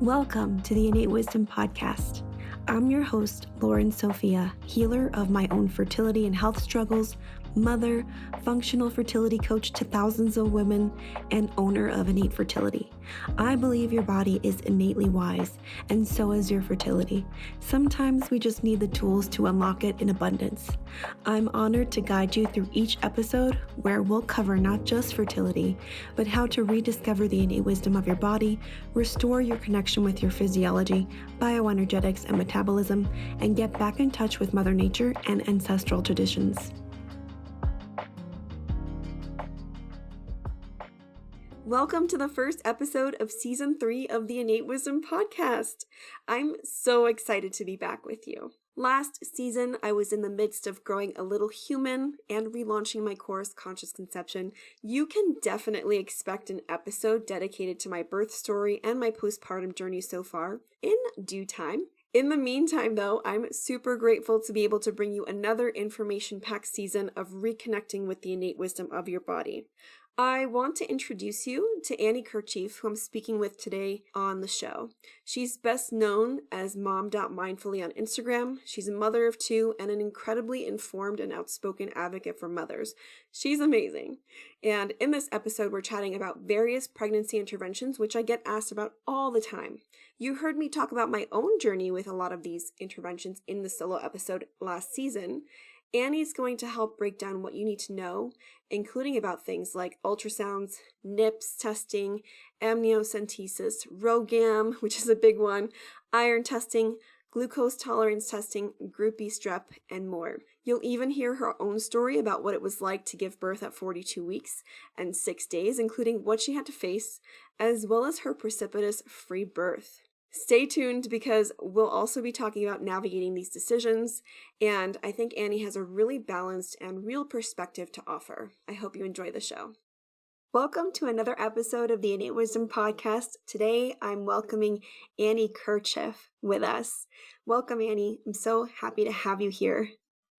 Welcome to the Innate Wisdom Podcast. I'm your host, Lauren Sophia, healer of my own fertility and health struggles, mother, functional fertility coach to thousands of women, and owner of Innate Fertility. I believe your body is innately wise, and so is your fertility. Sometimes we just need the tools to unlock it in abundance. I'm honored to guide you through each episode where we'll cover not just fertility, but how to rediscover the innate wisdom of your body, restore your connection with your physiology, bioenergetics, and metabolism, and get back in touch with Mother Nature and ancestral traditions. Welcome to the first episode of Season 3 of the Innate Wisdom Podcast. I'm so excited to be back with you. Last season, I was in the midst of growing a little human and relaunching my course, Conscious Conception. You can definitely expect an episode dedicated to my birth story and my postpartum journey so far in due time. In the meantime, though, I'm super grateful to be able to bring you another information-packed season of reconnecting with the innate wisdom of your body. I want to introduce you to Annie Kerchief, who I'm speaking with today on the show. She's best known as mom.mindfully on Instagram. She's a mother of two and an incredibly informed and outspoken advocate for mothers. She's amazing. And in this episode, we're chatting about various pregnancy interventions, which I get asked about all the time. You heard me talk about my own journey with a lot of these interventions in the solo episode last season. Annie's going to help break down what you need to know, including about things like ultrasounds, NIPS testing, amniocentesis, Rhogam, which is a big one, iron testing, glucose tolerance testing, Group B strep, and more. You'll even hear her own story about what it was like to give birth at 42 weeks and 6 days, including what she had to face, as well as her precipitous free birth. Stay tuned because we'll also be talking about navigating these decisions, and I think Annie has a really balanced and real perspective to offer. I hope you enjoy the show. Welcome to another episode of the Innate Wisdom Podcast. Today, I'm welcoming Annie Kerchief with us. Welcome, Annie. I'm so happy to have you here.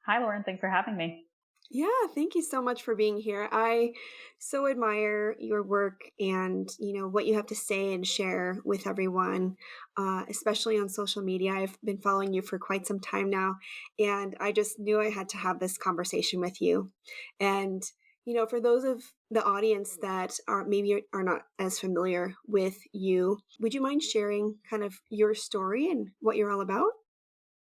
Hi, Lauren. Thanks for having me. Yeah, thank you so much for being here. I so admire your work and, what you have to say and share with everyone, especially on social media. I've been following you for quite some time now, and I just knew I had to have this conversation with you. And, for those of the audience that are not as familiar with you, would you mind sharing kind of your story and what you're all about?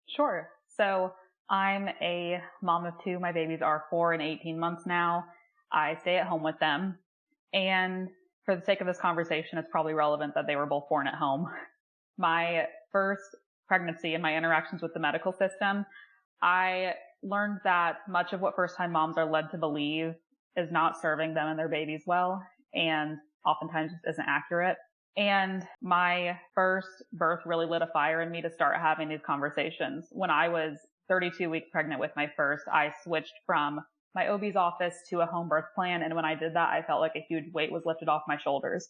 Sure. So I'm a mom of two. My babies are 4 and 18 months now. I stay at home with them. And for the sake of this conversation, it's probably relevant that they were both born at home. My first pregnancy and my interactions with the medical system, I learned that much of what first-time moms are led to believe is not serving them and their babies well, and oftentimes just isn't accurate. And my first birth really lit a fire in me to start having these conversations. When I was 32 weeks pregnant with my first, I switched from my OB's office to a home birth plan. And when I did that, I felt like a huge weight was lifted off my shoulders.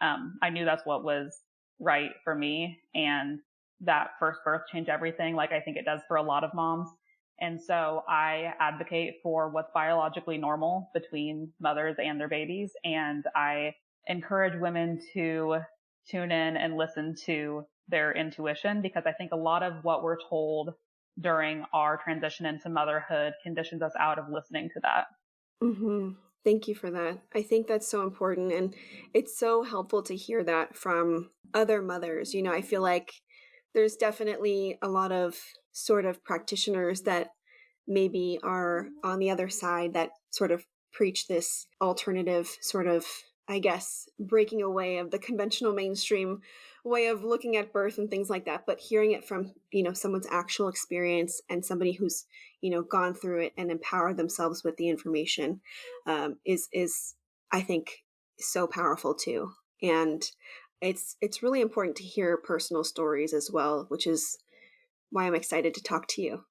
I knew that's what was right for me. And that first birth changed everything, like I think it does for a lot of moms. And so I advocate for what's biologically normal between mothers and their babies. And I encourage women to tune in and listen to their intuition, because I think a lot of what we're told during our transition into motherhood conditions us out of listening to that. Mm-hmm. Thank you for that. I think that's so important. And it's so helpful to hear that from other mothers. I feel like there's definitely a lot of sort of practitioners that maybe are on the other side that sort of preach this alternative sort of, I guess, breaking away of the conventional mainstream way of looking at birth and things like that. But hearing it from, someone's actual experience and somebody who's, gone through it and empowered themselves with the information is, I think, so powerful too. And it's really important to hear personal stories as well, which is why I'm excited to talk to you.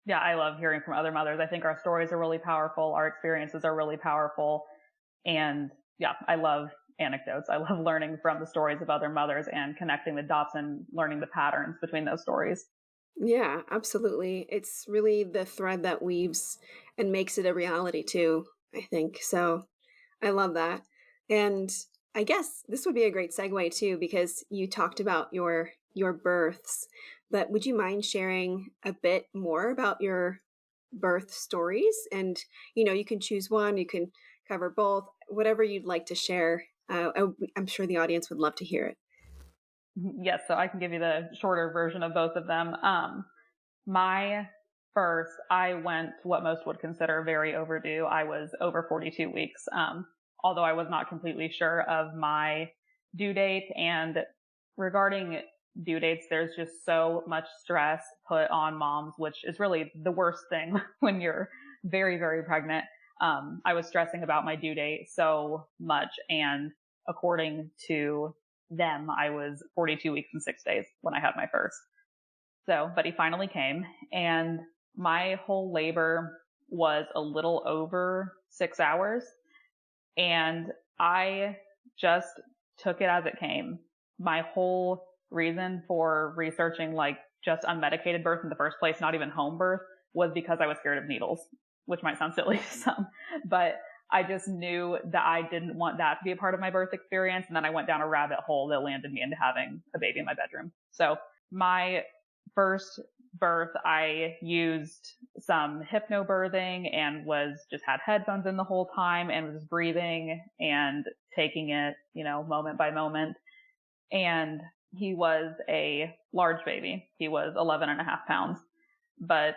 Yeah, I love hearing from other mothers. I think our stories are really powerful. Our experiences are really powerful. And yeah, I love anecdotes. I love learning from the stories of other mothers and connecting the dots and learning the patterns between those stories. Yeah, absolutely. It's really the thread that weaves and makes it a reality too, I think. So I love that. And I guess this would be a great segue too, because you talked about your births, but would you mind sharing a bit more about your birth stories? And you can choose one, you can cover both, whatever you'd like to share. I'm sure the audience would love to hear it. Yes, so I can give you the shorter version of both of them. My first, I went what most would consider very overdue. I was over 42 weeks, although I was not completely sure of my due date. And regarding due dates, there's just so much stress put on moms, which is really the worst thing when you're very, very pregnant. I was stressing about my due date so much. And according to them, I was 42 weeks and 6 days when I had my first. So, but he finally came, and my whole labor was a little over 6 hours, and I just took it as it came. My whole reason for researching like just unmedicated birth in the first place, not even home birth, was because I was scared of needles, which might sound silly to some, but I just knew that I didn't want that to be a part of my birth experience. And then I went down a rabbit hole that landed me into having a baby in my bedroom. So my first birth, I used some hypnobirthing and just had headphones in the whole time and was breathing and taking it, moment by moment. And he was a large baby. He was 11.5 pounds. But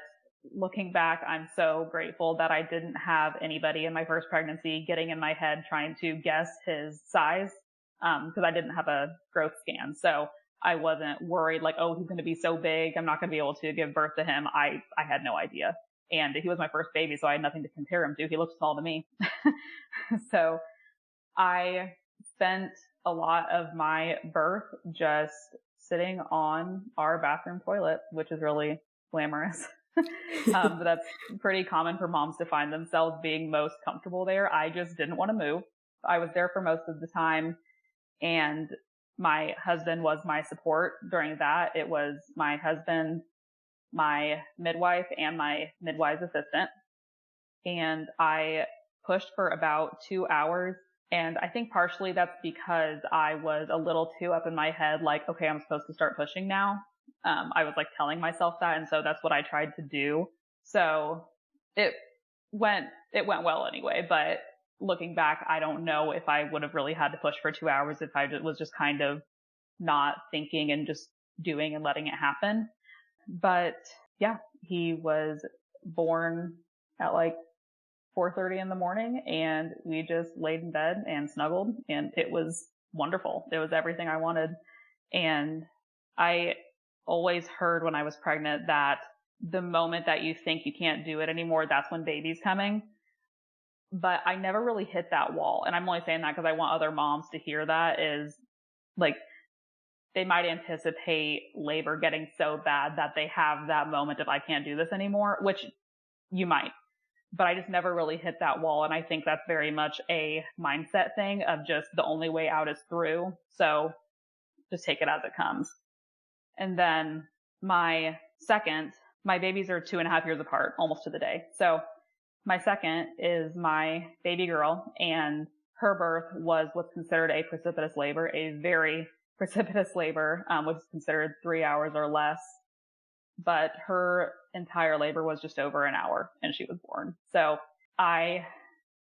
looking back, I'm so grateful that I didn't have anybody in my first pregnancy getting in my head trying to guess his size, because I didn't have a growth scan. So I wasn't worried like, oh, he's going to be so big, I'm not going to be able to give birth to him. I had no idea. And he was my first baby, so I had nothing to compare him to. He looked small to me. So I spent a lot of my birth just sitting on our bathroom toilet, which is really glamorous. But that's pretty common for moms to find themselves being most comfortable there. I just didn't want to move. I was there for most of the time, and my husband was my support during that. It was my husband, my midwife, and my midwife assistant. And I pushed for about 2 hours. And I think partially that's because I was a little too up in my head, like, okay, I'm supposed to start pushing now. I was like telling myself that. And so that's what I tried to do. So it went well anyway. But looking back, I don't know if I would have really had to push for 2 hours if I was just kind of not thinking and just doing and letting it happen. But yeah, he was born at like 4:30 in the morning, and we just laid in bed and snuggled, and it was wonderful. It was everything I wanted. And I always heard when I was pregnant that the moment that you think you can't do it anymore, that's when baby's coming. But I never really hit that wall. And I'm only saying that because I want other moms to hear that, is like, they might anticipate labor getting so bad that they have that moment of I can't do this anymore, which you might. But I just never really hit that wall. And I think that's very much a mindset thing of just the only way out is through. So just take it as it comes. And then my babies are 2.5 years apart, almost to the day. So my second is my baby girl, and her birth was what's considered a precipitous labor, a very precipitous labor, which is considered 3 hours or less. But her entire labor was just over an hour and she was born. So I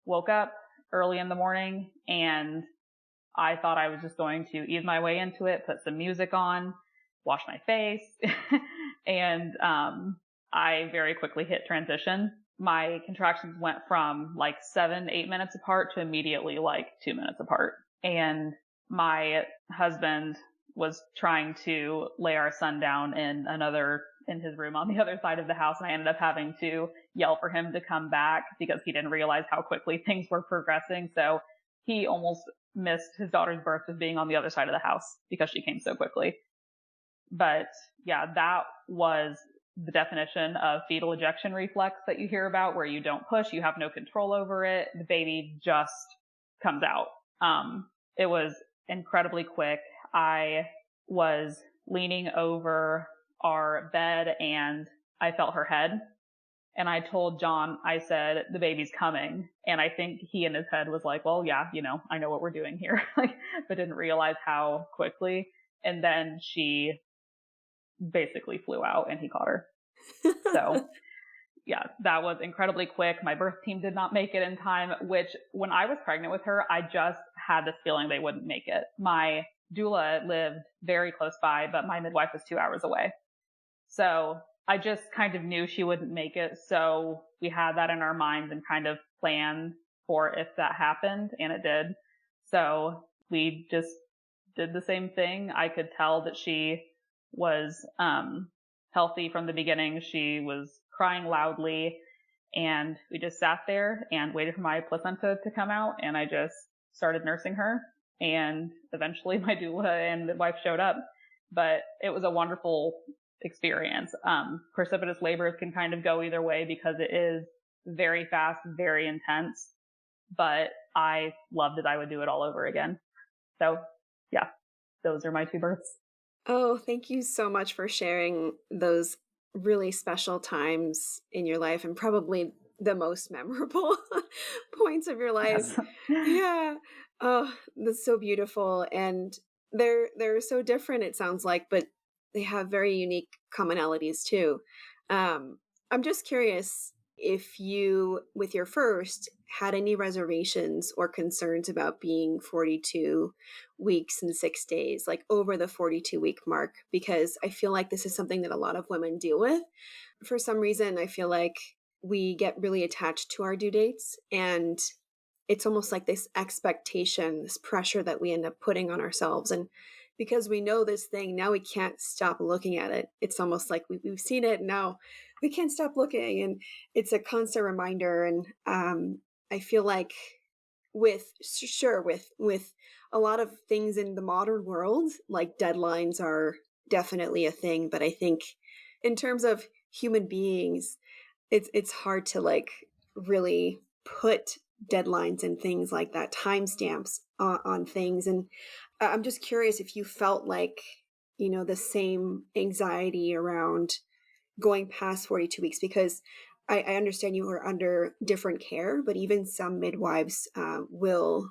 woke up early in the morning and I thought I was just going to ease my way into it, put some music on, wash my face. And I very quickly hit transition. My contractions went from like 7-8 minutes apart to immediately like 2 minutes apart. And my husband was trying to lay our son down in his room on the other side of the house. And I ended up having to yell for him to come back because he didn't realize how quickly things were progressing. So he almost missed his daughter's birth just being on the other side of the house because she came so quickly. But yeah, that was the definition of fetal ejection reflex that you hear about, where you don't push, you have no control over it. The baby just comes out. It was incredibly quick. I was leaning over our bed and I felt her head. And I told John, I said, the baby's coming. And I think he in his head was like, well, yeah, I know what we're doing here, like, but didn't realize how quickly. And then she basically flew out and he caught her. So yeah, that was incredibly quick. My birth team did not make it in time, which when I was pregnant with her, I just had this feeling they wouldn't make it. My doula lived very close by, but my midwife was 2 hours away. So I just kind of knew she wouldn't make it. So we had that in our minds and kind of planned for if that happened, and it did. So we just did the same thing. I could tell that she was healthy from the beginning. She was crying loudly, and we just sat there and waited for my placenta to come out, and I just started nursing her. And eventually my doula and midwife showed up. But it was a wonderful experience. Precipitous labors can kind of go either way because it is very fast, very intense, but I loved it. I would do it all over again. So yeah, those are my 2 births. Oh, thank you so much for sharing those really special times in your life and probably the most memorable points of your life. Yes. Yeah. Oh, that's so beautiful. And they're so different, it sounds like, but they have very unique commonalities too. I'm just curious if you, with your first, had any reservations or concerns about being 42 weeks and 6 days, like over the 42-week mark, because I feel like this is something that a lot of women deal with. For some reason, I feel like we get really attached to our due dates, and it's almost like this expectation, this pressure that we end up putting on ourselves. And because we know this thing, now we can't stop looking at it. It's almost like we've seen it, and now we can't stop looking. And it's a constant reminder. And I feel like with a lot of things in the modern world, like deadlines are definitely a thing. But I think in terms of human beings, it's hard to like really put deadlines and things like that, timestamps on things. And I'm just curious if you felt like, the same anxiety around going past 42 weeks, because I understand you were under different care, but even some midwives will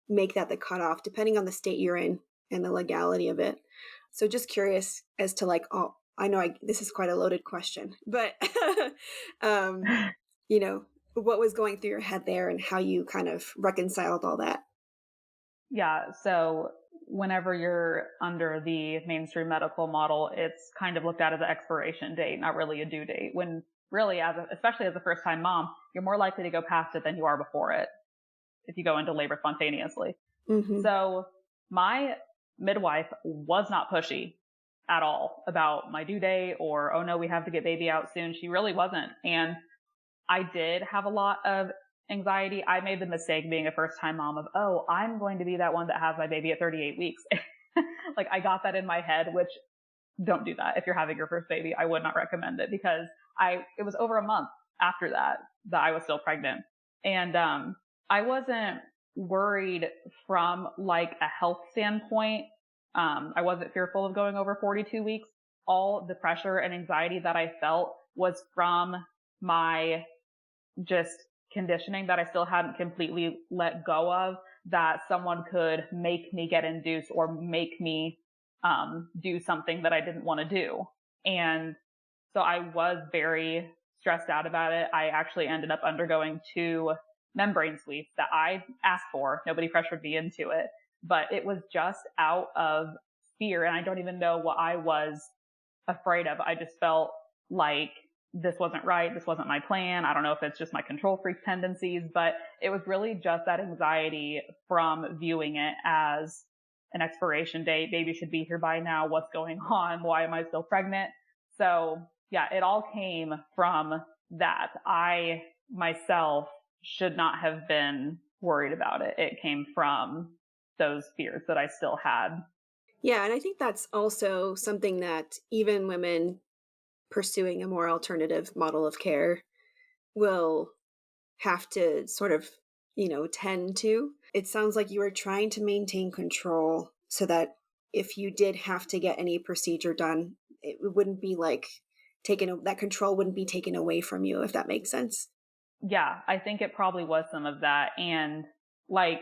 make that the cutoff depending on the state you're in and the legality of it. So just curious as to like, I know this is quite a loaded question, but what was going through your head there and how you kind of reconciled all that. Yeah. So whenever you're under the mainstream medical model, it's kind of looked at as an expiration date, not really a due date. When really, especially as a first time mom, you're more likely to go past it than you are before it if you go into labor spontaneously. Mm-hmm. So my midwife was not pushy at all about my due date or, oh no, we have to get baby out soon. She really wasn't. And I did have a lot of anxiety. I made the mistake being a first time mom of, oh, I'm going to be that one that has my baby at 38 weeks. Like I got that in my head, which don't do that. If you're having your first baby, I would not recommend it because it was over a month after that I was still pregnant. And, I wasn't worried from like a health standpoint. I wasn't fearful of going over 42 weeks. All the pressure and anxiety that I felt was from my just conditioning that I still hadn't completely let go of, that someone could make me get induced or make me do something that I didn't want to do. And so I was very stressed out about it. I actually ended up undergoing 2 membrane sweeps that I asked for. Nobody pressured me into it, but it was just out of fear. And I don't even know what I was afraid of. I just felt like this wasn't right. This wasn't my plan. I don't know if it's just my control freak tendencies, but it was really just that anxiety from viewing it as an expiration date. Baby should be here by now. What's going on? Why am I still pregnant? So yeah, it all came from that. I myself should not have been worried about it. It came from those fears that I still had. Yeah, and I think that's also something that even women pursuing a more alternative model of care will have to sort of, tend to. It sounds like you were trying to maintain control so that if you did have to get any procedure done, it wouldn't be like that control wouldn't be taken away from you, if that makes sense. Yeah, I think it probably was some of that. And like,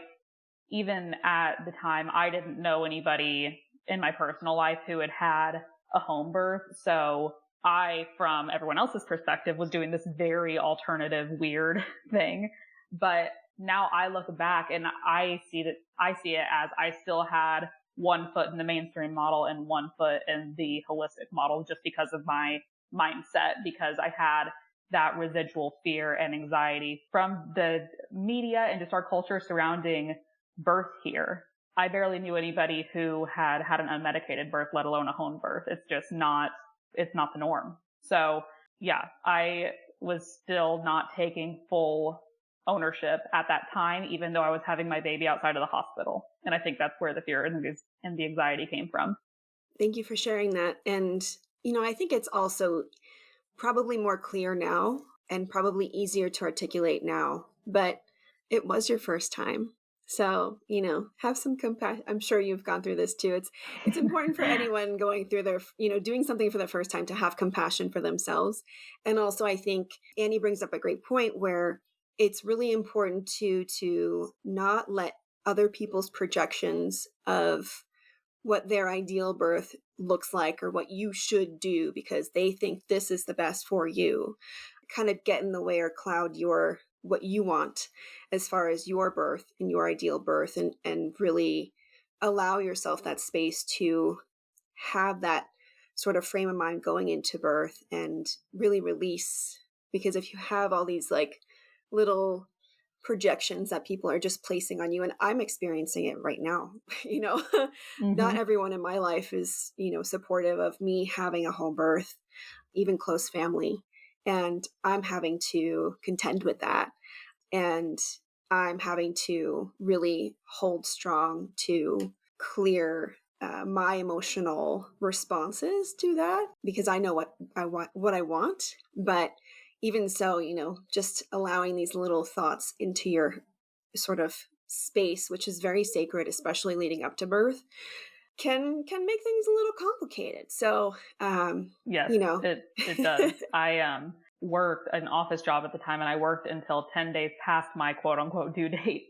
even at the time, I didn't know anybody in my personal life who had had a home birth. So I, from everyone else's perspective, was doing this very alternative, weird thing. But now I look back and I see it as I still had one foot in the mainstream model and one foot in the holistic model, just because of my mindset, because I had that residual fear and anxiety from the media and just our culture surrounding birth here. I barely knew anybody who had had an unmedicated birth, let alone a home birth. It's not the norm. So yeah, I was still not taking full ownership at that time, even though I was having my baby outside of the hospital. And I think that's where the fear and the anxiety came from. Thank you for sharing that. And, I think it's also probably more clear now and probably easier to articulate now, but it was your first time. So, have some compassion. I'm sure you've gone through this too. It's important for anyone going through their, doing something for the first time to have compassion for themselves. And also, I think Annie brings up a great point where it's really important to not let other people's projections of what their ideal birth looks like or what you should do because they think this is the best for you kind of get in the way or cloud what you want as far as your birth and your ideal birth, and really allow yourself that space to have that sort of frame of mind going into birth and really release. Because if you have all these like little projections that people are just placing on you, and I'm experiencing it right now, not Mm-hmm. everyone in my life is, supportive of me having a home birth, even close family. And I'm having to contend with that. And I'm having to really hold strong to clear my emotional responses to that because I know what I want. But even so, just allowing these little thoughts into your sort of space, which is very sacred, especially leading up to birth, can make things a little complicated. So, Yes, it does. I worked an office job at the time, and I worked until 10 days past my quote unquote due date.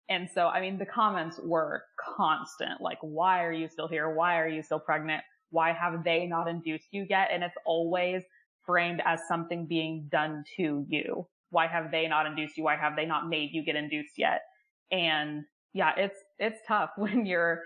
And so, I mean, the comments were constant, like, why are you still here? Why are you still pregnant? Why have they not induced you yet? And it's always framed as something being done to you. Why have they not induced you? Why have they not made you get induced yet? And yeah, it's tough when you're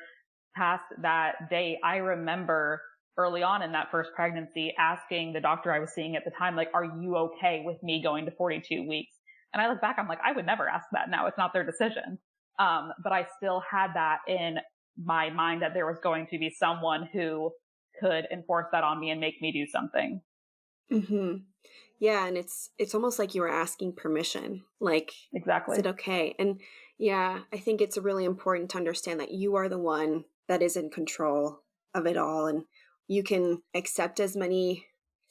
past that date. I remember early on in that first pregnancy asking the doctor I was seeing at the time, like, are you okay with me going to 42 weeks? And I look back, I'm like, I would never ask that now. It's not their decision. But I still had that in my mind that there was going to be someone who could enforce that on me and make me do something. hmm yeah, and it's almost like you were asking permission. Like, is Exactly. it okay? And yeah, I think it's really important to understand that you are the one that is in control of it all, and you can accept as many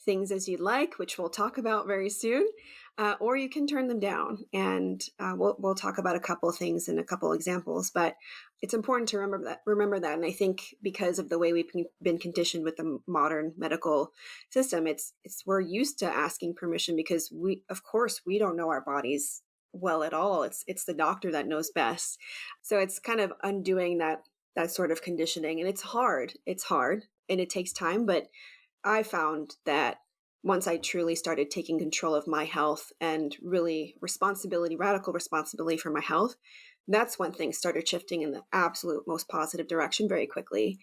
things as you'd like, which we'll talk about very soon, or you can turn them down. And we'll talk about a couple of things and a couple of examples, but it's important to remember that. And I think because of the way we've been conditioned with the modern medical system, it's we're used to asking permission because of course we don't know our bodies well at all. It's the doctor that knows best. So it's kind of undoing that sort of conditioning, and it's hard and it takes time. But I found that once I truly started taking control of my health and really radical responsibility for my health, that's when things started shifting in the absolute most positive direction very quickly.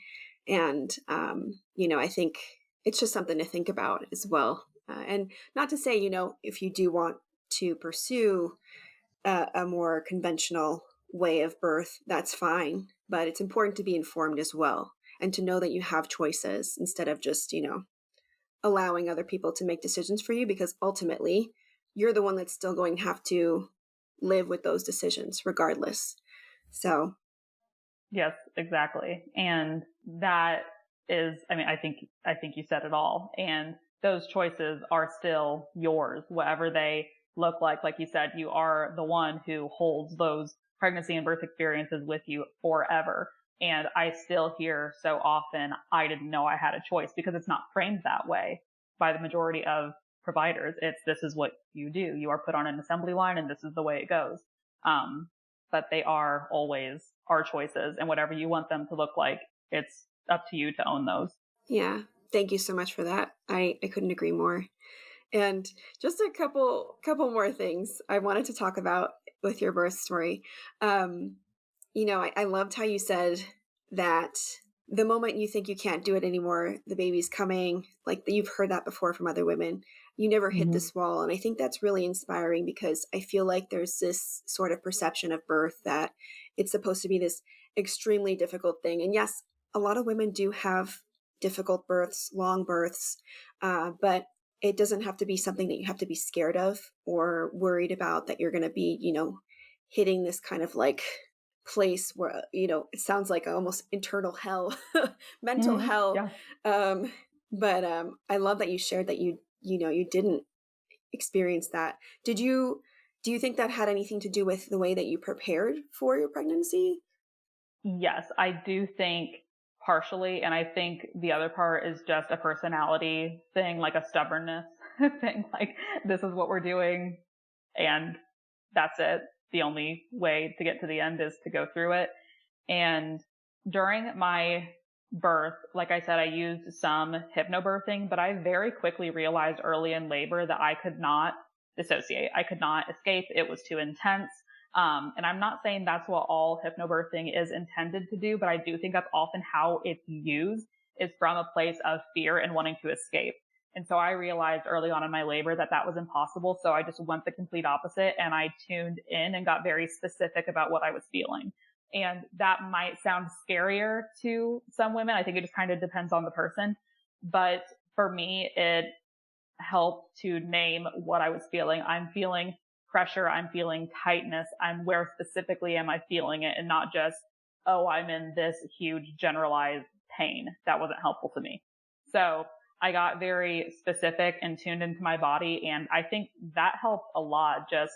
And, I think it's just something to think about as well. And not to say, if you do want to pursue a more conventional way of birth, that's fine. But it's important to be informed as well and to know that you have choices instead of just, allowing other people to make decisions for you, because ultimately you're the one that's still going to have to live with those decisions regardless. So, Yes, exactly. And that is, I mean, I think you said it all. And those choices are still yours, whatever they look like. Like you said, you are the one who holds those pregnancy and birth experiences with you forever. And I still hear so often, I didn't know I had a choice, because it's not framed that way. by the majority of providers. This is what you do. You are put on an assembly line and this is the way it goes. But they are always our choices, and whatever you want them to look like, it's up to you to own those. Yeah. Thank you so much for that. I couldn't agree more. And just a couple more things I wanted to talk about with your birth story. I loved how you said that the moment you think you can't do it anymore, the baby's coming, like you've heard that before from other women, you never hit this wall. And I think that's really inspiring because I feel like there's this sort of perception of birth that it's supposed to be this extremely difficult thing. And yes, a lot of women do have difficult births, long births, but it doesn't have to be something that you have to be scared of or worried about, that you're going to be, hitting this kind of like place where, it sounds like almost internal hell, mental hell. Yeah. But I love that you shared that you didn't experience that. Do you think that had anything to do with the way that you prepared for your pregnancy? Yes, I do think partially. And I think the other part is just a personality thing, like a stubbornness thing. Like, this is what we're doing and that's it. The only way to get to the end is to go through it. And during my birth, like I said, I used some hypnobirthing, but I very quickly realized early in labor that I could not dissociate. I could not escape. It was too intense. And I'm not saying that's what all hypnobirthing is intended to do, but I do think that's often how it's used, is from a place of fear and wanting to escape. And so I realized early on in my labor that that was impossible. So I just went the complete opposite, and I tuned in and got very specific about what I was feeling. And that might sound scarier to some women. I think it just kind of depends on the person. But for me, it helped to name what I was feeling. I'm feeling pressure. I'm feeling tightness. Where specifically am I feeling it? And not just, oh, I'm in this huge generalized pain. That wasn't helpful to me. So I got very specific and tuned into my body. And I think that helped a lot, just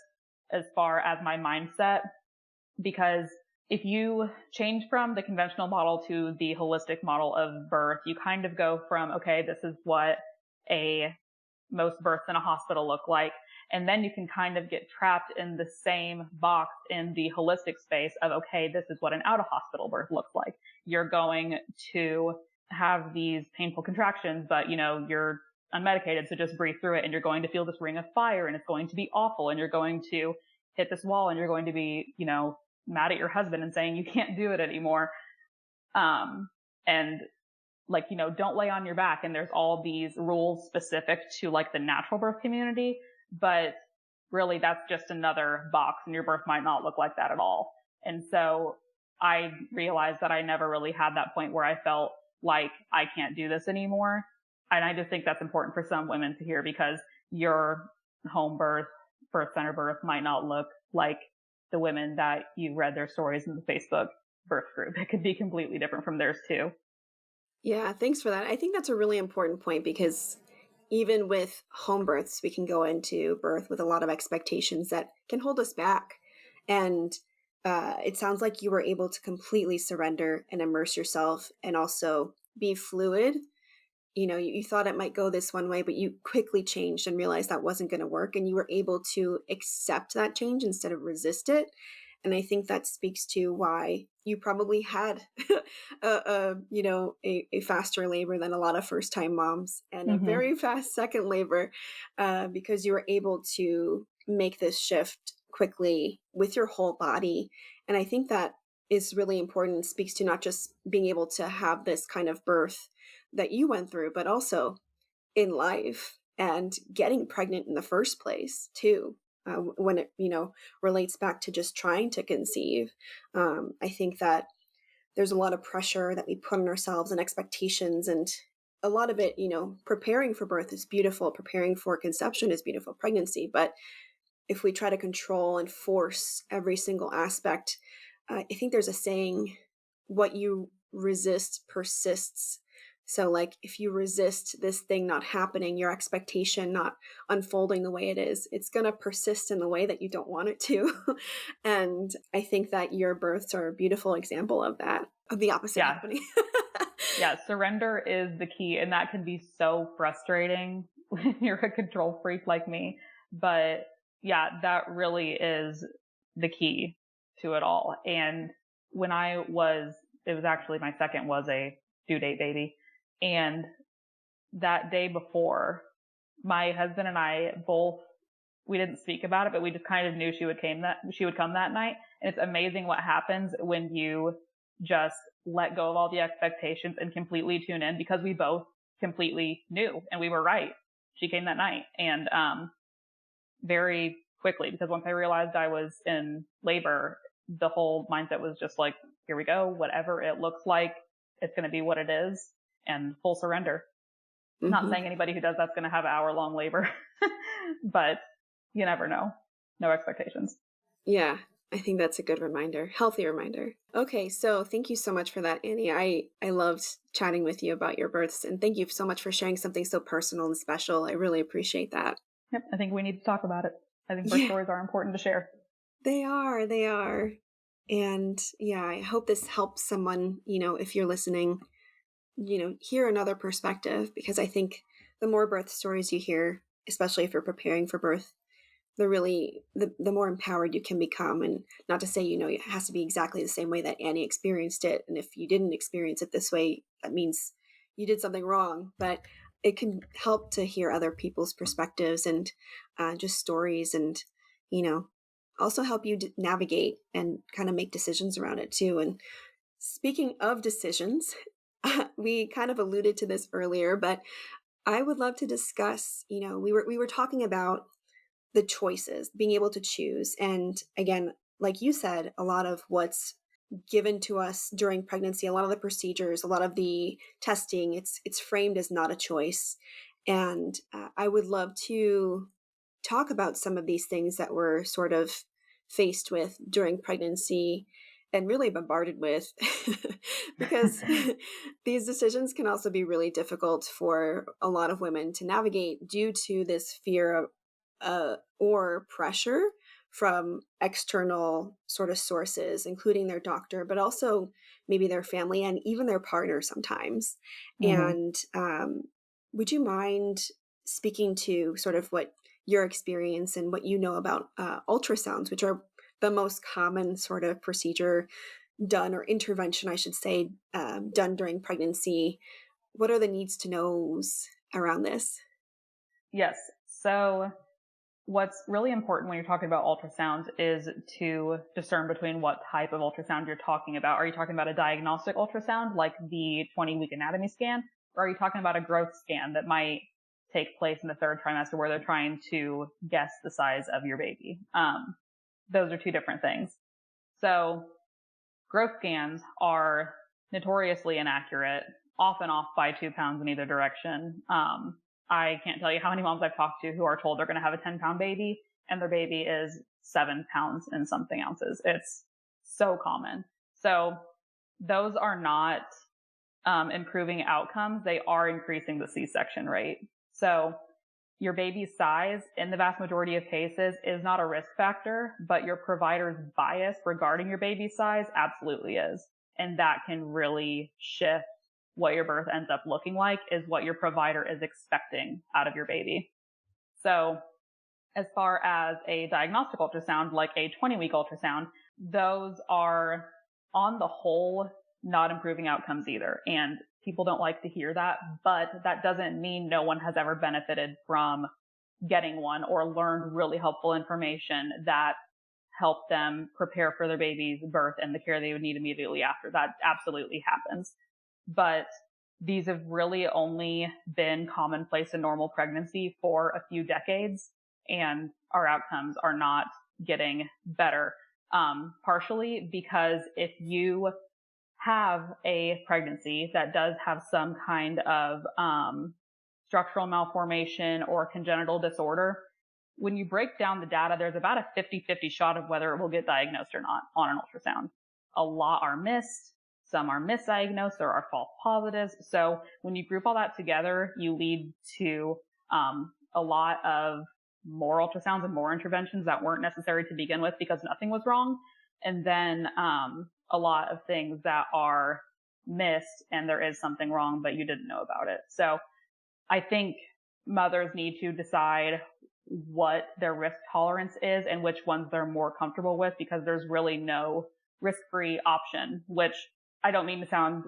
as far as my mindset, because if you change from the conventional model to the holistic model of birth, you kind of go from, okay, this is what most births in a hospital look like. And then you can kind of get trapped in the same box in the holistic space of, okay, this is what an out of hospital birth looks like. You're going to have these painful contractions, but you're unmedicated, so just breathe through it, and you're going to feel this ring of fire, and it's going to be awful, and you're going to hit this wall, and you're going to be mad at your husband and saying you can't do it anymore, and don't lay on your back. And there's all these rules specific to like the natural birth community, but really that's just another box, and your birth might not look like that at all. And so I realized that I never really had that point where I felt like I can't do this anymore. And I just think that's important for some women to hear, because your home birth center birth might not look like the women that you read their stories in the Facebook birth group. It could be completely different from theirs too. Yeah, thanks for that. I think that's a really important point, because even with home births, we can go into birth with a lot of expectations that can hold us back. And it sounds like you were able to completely surrender and immerse yourself and also be fluid. You thought it might go this one way, but you quickly changed and realized that wasn't going to work. And you were able to accept that change instead of resist it. And I think that speaks to why you probably had a faster labor than a lot of first time moms, and a very fast second labor, because you were able to make this shift quickly with your whole body. And I think that is really important and speaks to not just being able to have this kind of birth that you went through, but also in life and getting pregnant in the first place too. When it, relates back to just trying to conceive. I think that there's a lot of pressure that we put on ourselves and expectations, and a lot of it, preparing for birth is beautiful. Preparing for conception is beautiful, pregnancy. But if we try to control and force every single aspect, I think there's a saying, what you resist persists. So like if you resist this thing not happening, your expectation not unfolding the way it is, it's going to persist in the way that you don't want it to. And I think that your births are a beautiful example of that, of the opposite happening. Yeah, surrender is the key. And that can be so frustrating when you're a control freak like me. But yeah, that really is the key to it all. And when it was actually my second was a due date baby. And that day before, my husband and I both, we didn't speak about it, but we just kind of knew she would come that night. And it's amazing what happens when you just let go of all the expectations and completely tune in, because we both completely knew and we were right. She came that night. And very quickly, because once I realized I was in labor, the whole mindset was just like, here we go, whatever it looks like, it's going to be what it is, and full surrender. Not saying anybody who does that's going to have hour-long labor, but you never know. No expectations. Yeah, I think that's a good reminder, healthy reminder. Okay, so thank you so much for that, Annie. I loved chatting with you about your births, and thank you so much for sharing something so personal and special. I really appreciate that. Yep, I think we need to talk about it. I think birth stories are important to share. They are. And yeah, I hope this helps someone, if you're listening, hear another perspective, because I think the more birth stories you hear, especially if you're preparing for birth, the more empowered you can become. And not to say, it has to be exactly the same way that Annie experienced it. And if you didn't experience it this way, that means you did something wrong. But it can help to hear other people's perspectives and just stories, and, also help you navigate and kind of make decisions around it too. And speaking of decisions, we kind of alluded to this earlier, but I would love to discuss, we were talking about the choices, being able to choose. And again, like you said, a lot of what's given to us during pregnancy, a lot of the procedures, a lot of the testing, it's framed as not a choice. And I would love to talk about some of these things that we're sort of faced with during pregnancy and really bombarded with, because these decisions can also be really difficult for a lot of women to navigate due to this fear of or pressure from external sort of sources, including their doctor, but also maybe their family and even their partner sometimes. And would you mind speaking to sort of what your experience and what you know about ultrasounds, which are the most common sort of procedure done, or intervention, I should say, done during pregnancy? What are the needs to knows around this? Yes. So what's really important when you're talking about ultrasounds is to discern between what type of ultrasound you're talking about. Are you talking about a diagnostic ultrasound like the 20-week anatomy scan? Or are you talking about a growth scan that might take place in the third trimester where they're trying to guess the size of your baby? Those are two different things. So growth scans are notoriously inaccurate, often off by 2 pounds in either direction. I can't tell you how many moms I've talked to who are told they're going to have a 10-pound baby and their baby is 7 pounds and something ounces. It's so common. So those are not improving outcomes. They are increasing the C-section rate. So your baby's size in the vast majority of cases is not a risk factor, but your provider's bias regarding your baby's size absolutely is. And that can really shift what your birth ends up looking like, is what your provider is expecting out of your baby. So as far as a diagnostic ultrasound, like a 20-week ultrasound, those are on the whole not improving outcomes either. And people don't like to hear that, but that doesn't mean no one has ever benefited from getting one or learned really helpful information that helped them prepare for their baby's birth and the care they would need immediately after. That absolutely happens. But these have really only been commonplace in normal pregnancy for a few decades, and our outcomes are not getting better. Partially because if you have a pregnancy that does have some kind of structural malformation or congenital disorder, when you break down the data, there's about a 50-50 shot of whether it will get diagnosed or not on an ultrasound. A lot are missed, some are misdiagnosed, or are false positives. So when you group all that together, you lead to a lot of more ultrasounds and more interventions that weren't necessary to begin with because nothing was wrong. And then a lot of things that are missed and there is something wrong, but you didn't know about it. So I think mothers need to decide what their risk tolerance is and which ones they're more comfortable with, because there's really no risk-free option, which I don't mean to sound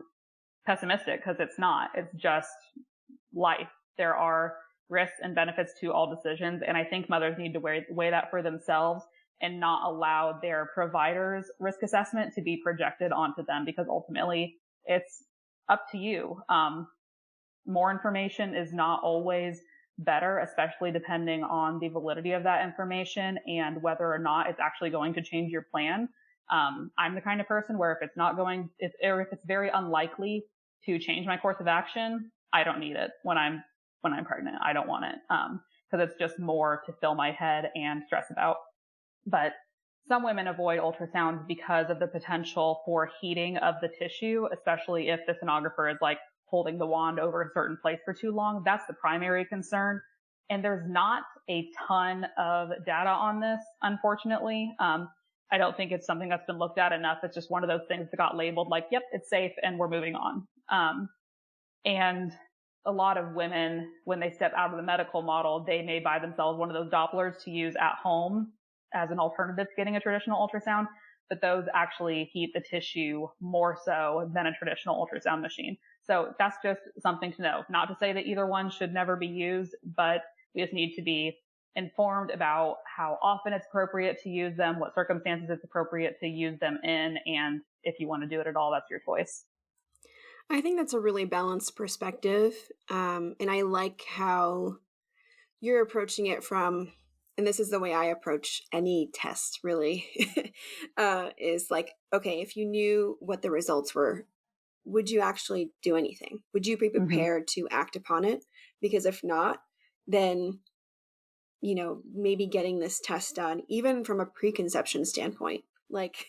pessimistic, because it's not. It's just life. There are risks and benefits to all decisions, and I think mothers need to weigh that for themselves and not allow their provider's risk assessment to be projected onto them, because ultimately it's up to you. More information is not always better, especially depending on the validity of that information and whether or not it's actually going to change your plan. I'm the kind of person where if it's very unlikely to change my course of action, I don't need it when I'm pregnant. I don't want it, because it's just more to fill my head and stress about. But some women avoid ultrasounds because of the potential for heating of the tissue, especially if the sonographer is like holding the wand over a certain place for too long. That's the primary concern. And there's not a ton of data on this, unfortunately. I don't think it's something that's been looked at enough. It's just one of those things that got labeled like, yep, it's safe and we're moving on. And a lot of women, when they step out of the medical model, they may buy themselves one of those Dopplers to use at home as an alternative to getting a traditional ultrasound, but those actually heat the tissue more so than a traditional ultrasound machine. So that's just something to know. Not to say that either one should never be used, but we just need to be informed about how often it's appropriate to use them, what circumstances it's appropriate to use them in, and if you want to do it at all, that's your choice. I think that's a really balanced perspective. And I like how you're approaching it from, and this is the way I approach any test really, is like, okay, if you knew what the results were, would you actually do anything? Would you be prepared to act upon it? Because if not, then, maybe getting this test done, even from a preconception standpoint, like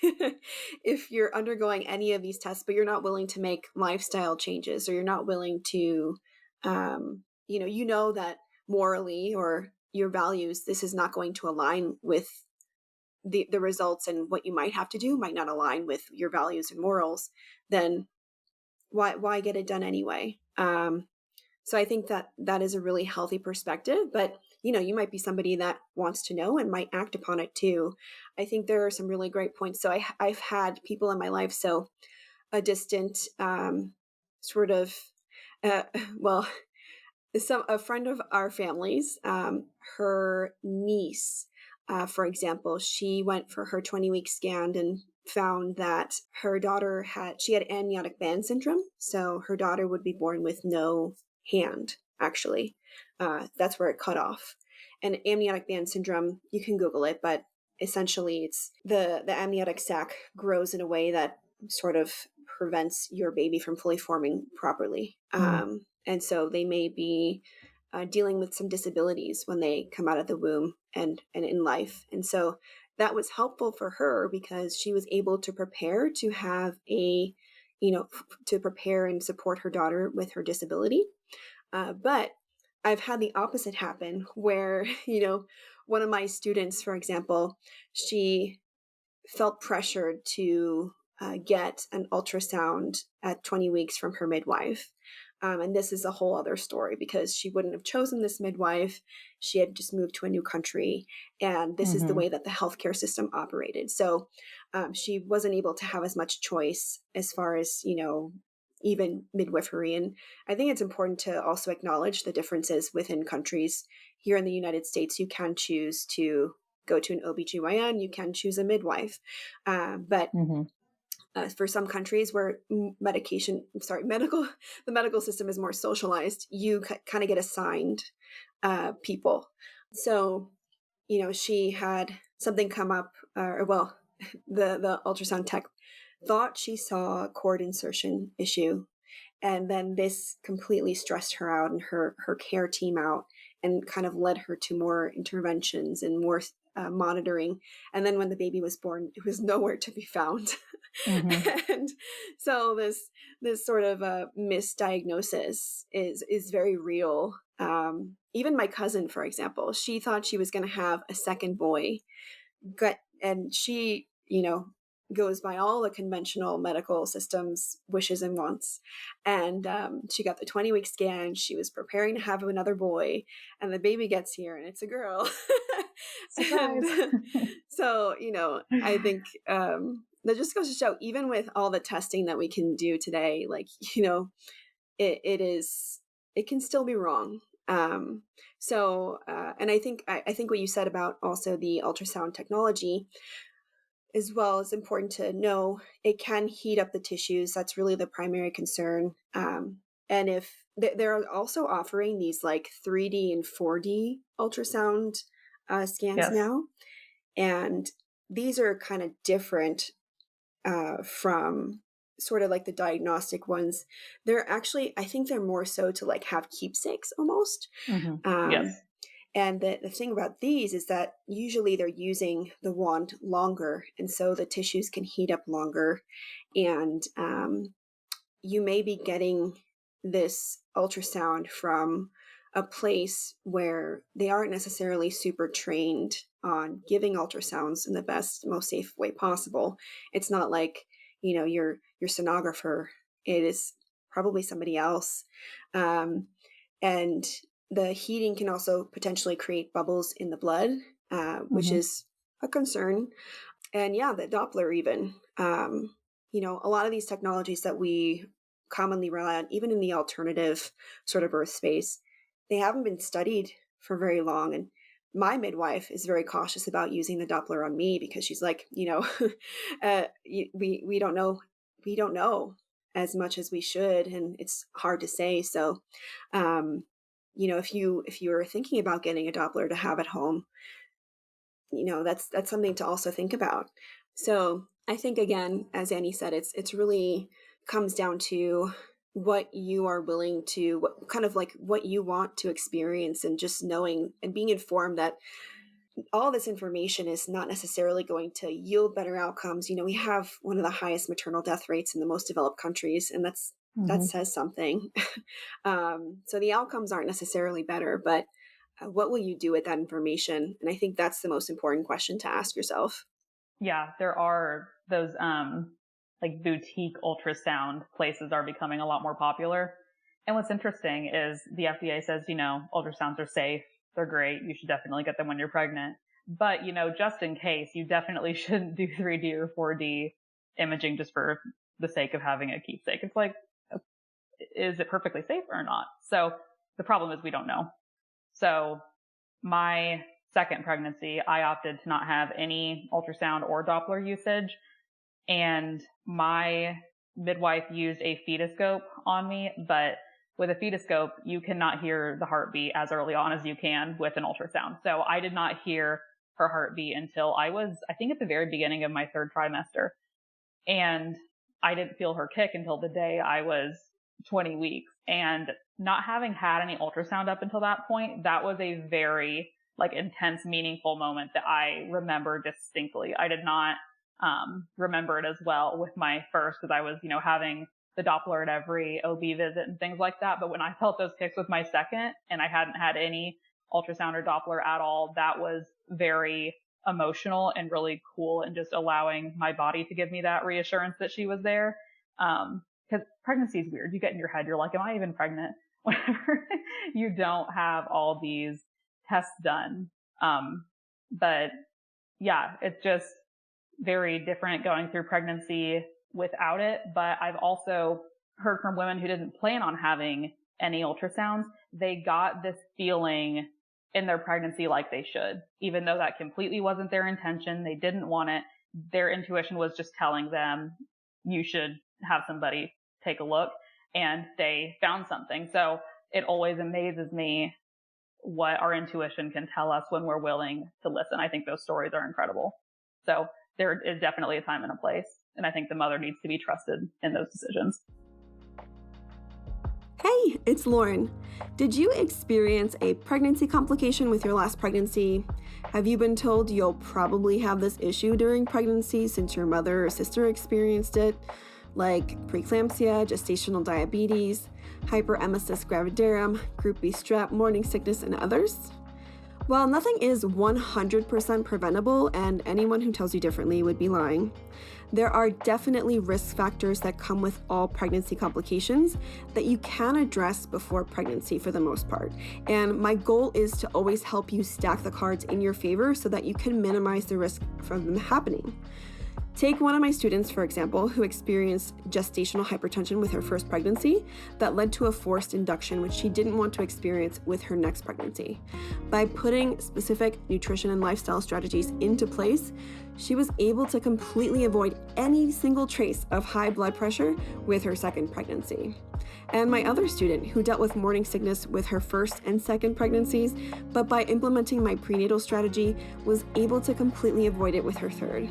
if you're undergoing any of these tests, but you're not willing to make lifestyle changes, or you're not willing to, that morally or your values, this is not going to align with the results, and what you might have to do might not align with your values and morals, then why get it done anyway? So I think that is a really healthy perspective, but you might be somebody that wants to know and might act upon it too. I think there are some really great points. So I've had people in my life, so a distant sort of, well, a friend of our family's, her niece, for example, she went for her 20-week scan and found that her daughter had amniotic band syndrome. So her daughter would be born with no hand, actually. That's where it cut off. And amniotic band syndrome, you can Google it, but essentially it's the amniotic sac grows in a way that sort of prevents your baby from fully forming properly. And so they may be dealing with some disabilities when they come out of the womb and in life. And so that was helpful for her because she was able to prepare to have to prepare and support her daughter with her disability. But I've had the opposite happen where, one of my students, for example, she felt pressured to get an ultrasound at 20 weeks from her midwife. And this is a whole other story because she wouldn't have chosen this midwife. She had just moved to a new country, and this is the way that the healthcare system operated. So she wasn't able to have as much choice as far as, even midwifery. And I think it's important to also acknowledge the differences within countries. Here in the United States, you can choose to go to an OBGYN, you can choose a midwife. But for some countries where the medical system is more socialized, you kind of get assigned people. So, she had something come up, the ultrasound tech thought she saw a cord insertion issue. And then this completely stressed her out and her care team out, and kind of led her to more interventions and more monitoring. And then when the baby was born, it was nowhere to be found. And so this sort of misdiagnosis is very real. Even my cousin, for example, she thought she was going to have a second boy, and she, goes by all the conventional medical systems wishes and wants. And she got the 20-week scan. She was preparing to have another boy, and the baby gets here and it's a girl. Surprise. And so, I think that just goes to show, even with all the testing that we can do today, like, it can still be wrong. And I think what you said about also the ultrasound technology as well is important to know. It can heat up the tissues. That's really the primary concern. And if they're also offering these like 3D and 4D ultrasound scans now, and these are kind of different from sort of like the diagnostic ones. They're actually, I think they're more so to like have keepsakes almost. Yes. And the thing about these is that usually they're using the wand longer, and so the tissues can heat up longer. And you may be getting this ultrasound from a place where they aren't necessarily super trained on giving ultrasounds in the best, most safe way possible. It's not like, your sonographer. It is probably somebody else. And the heating can also potentially create bubbles in the blood, which is a concern. And yeah, the Doppler even, a lot of these technologies that we commonly rely on, even in the alternative sort of birth space, they haven't been studied for very long. And my midwife is very cautious about using the Doppler on me because she's like, we don't know. We don't know as much as we should. And it's hard to say. So, if you are thinking about getting a Doppler to have at home, that's something to also think about. So I think, again, as Annie said, it's really comes down to what you are willing to, what you want to experience, and just knowing and being informed that all this information is not necessarily going to yield better outcomes. We have one of the highest maternal death rates in the most developed countries, and that says something. So the outcomes aren't necessarily better, but what will you do with that information? And I think that's the most important question to ask yourself. Yeah, there are those like boutique ultrasound places are becoming a lot more popular. And what's interesting is the FDA says, ultrasounds are safe. They're great. You should definitely get them when you're pregnant. But, just in case, you definitely shouldn't do 3D or 4D imaging just for the sake of having a keepsake. It's like, is it perfectly safe or not? So the problem is we don't know. So my second pregnancy, I opted to not have any ultrasound or Doppler usage. And my midwife used a fetoscope on me, but with a fetoscope, you cannot hear the heartbeat as early on as you can with an ultrasound. So I did not hear her heartbeat until I think at the very beginning of my third trimester. And I didn't feel her kick until the day I was 20 weeks. And not having had any ultrasound up until that point, that was a very intense, meaningful moment that I remember distinctly. I did not remember it as well with my first, because I was, having the Doppler at every OB visit and things like that. But when I felt those kicks with my second and I hadn't had any ultrasound or Doppler at all, that was very emotional and really cool, and just allowing my body to give me that reassurance that she was there. Because pregnancy is weird. You get in your head, you're like, am I even pregnant? Whenever you don't have all these tests done. But yeah, it's just very different going through pregnancy without it. But I've also heard from women who didn't plan on having any ultrasounds. They got this feeling in their pregnancy like they should, even though that completely wasn't their intention. They didn't want it. Their intuition was just telling them, you should have somebody take a look, and they found something. So it always amazes me what our intuition can tell us when we're willing to listen. I think those stories are incredible. So there is definitely a time and a place, and I think the mother needs to be trusted in those decisions. Hey, it's Lauren. Did you experience a pregnancy complication with your last pregnancy? Have you been told you'll probably have this issue during pregnancy since your mother or sister experienced it, like preeclampsia, gestational diabetes, hyperemesis gravidarum, group B strep, morning sickness, and others? While nothing is 100% preventable, and anyone who tells you differently would be lying, There are definitely risk factors that come with all pregnancy complications that you can address before pregnancy for the most part. And my goal is to always help you stack the cards in your favor so that you can minimize the risk from them happening. Take one of my students, for example, who experienced gestational hypertension with her first pregnancy that led to a forced induction, which she didn't want to experience with her next pregnancy. By putting specific nutrition and lifestyle strategies into place, she was able to completely avoid any single trace of high blood pressure with her second pregnancy. And my other student, who dealt with morning sickness with her first and second pregnancies, but by implementing my prenatal strategy, was able to completely avoid it with her third.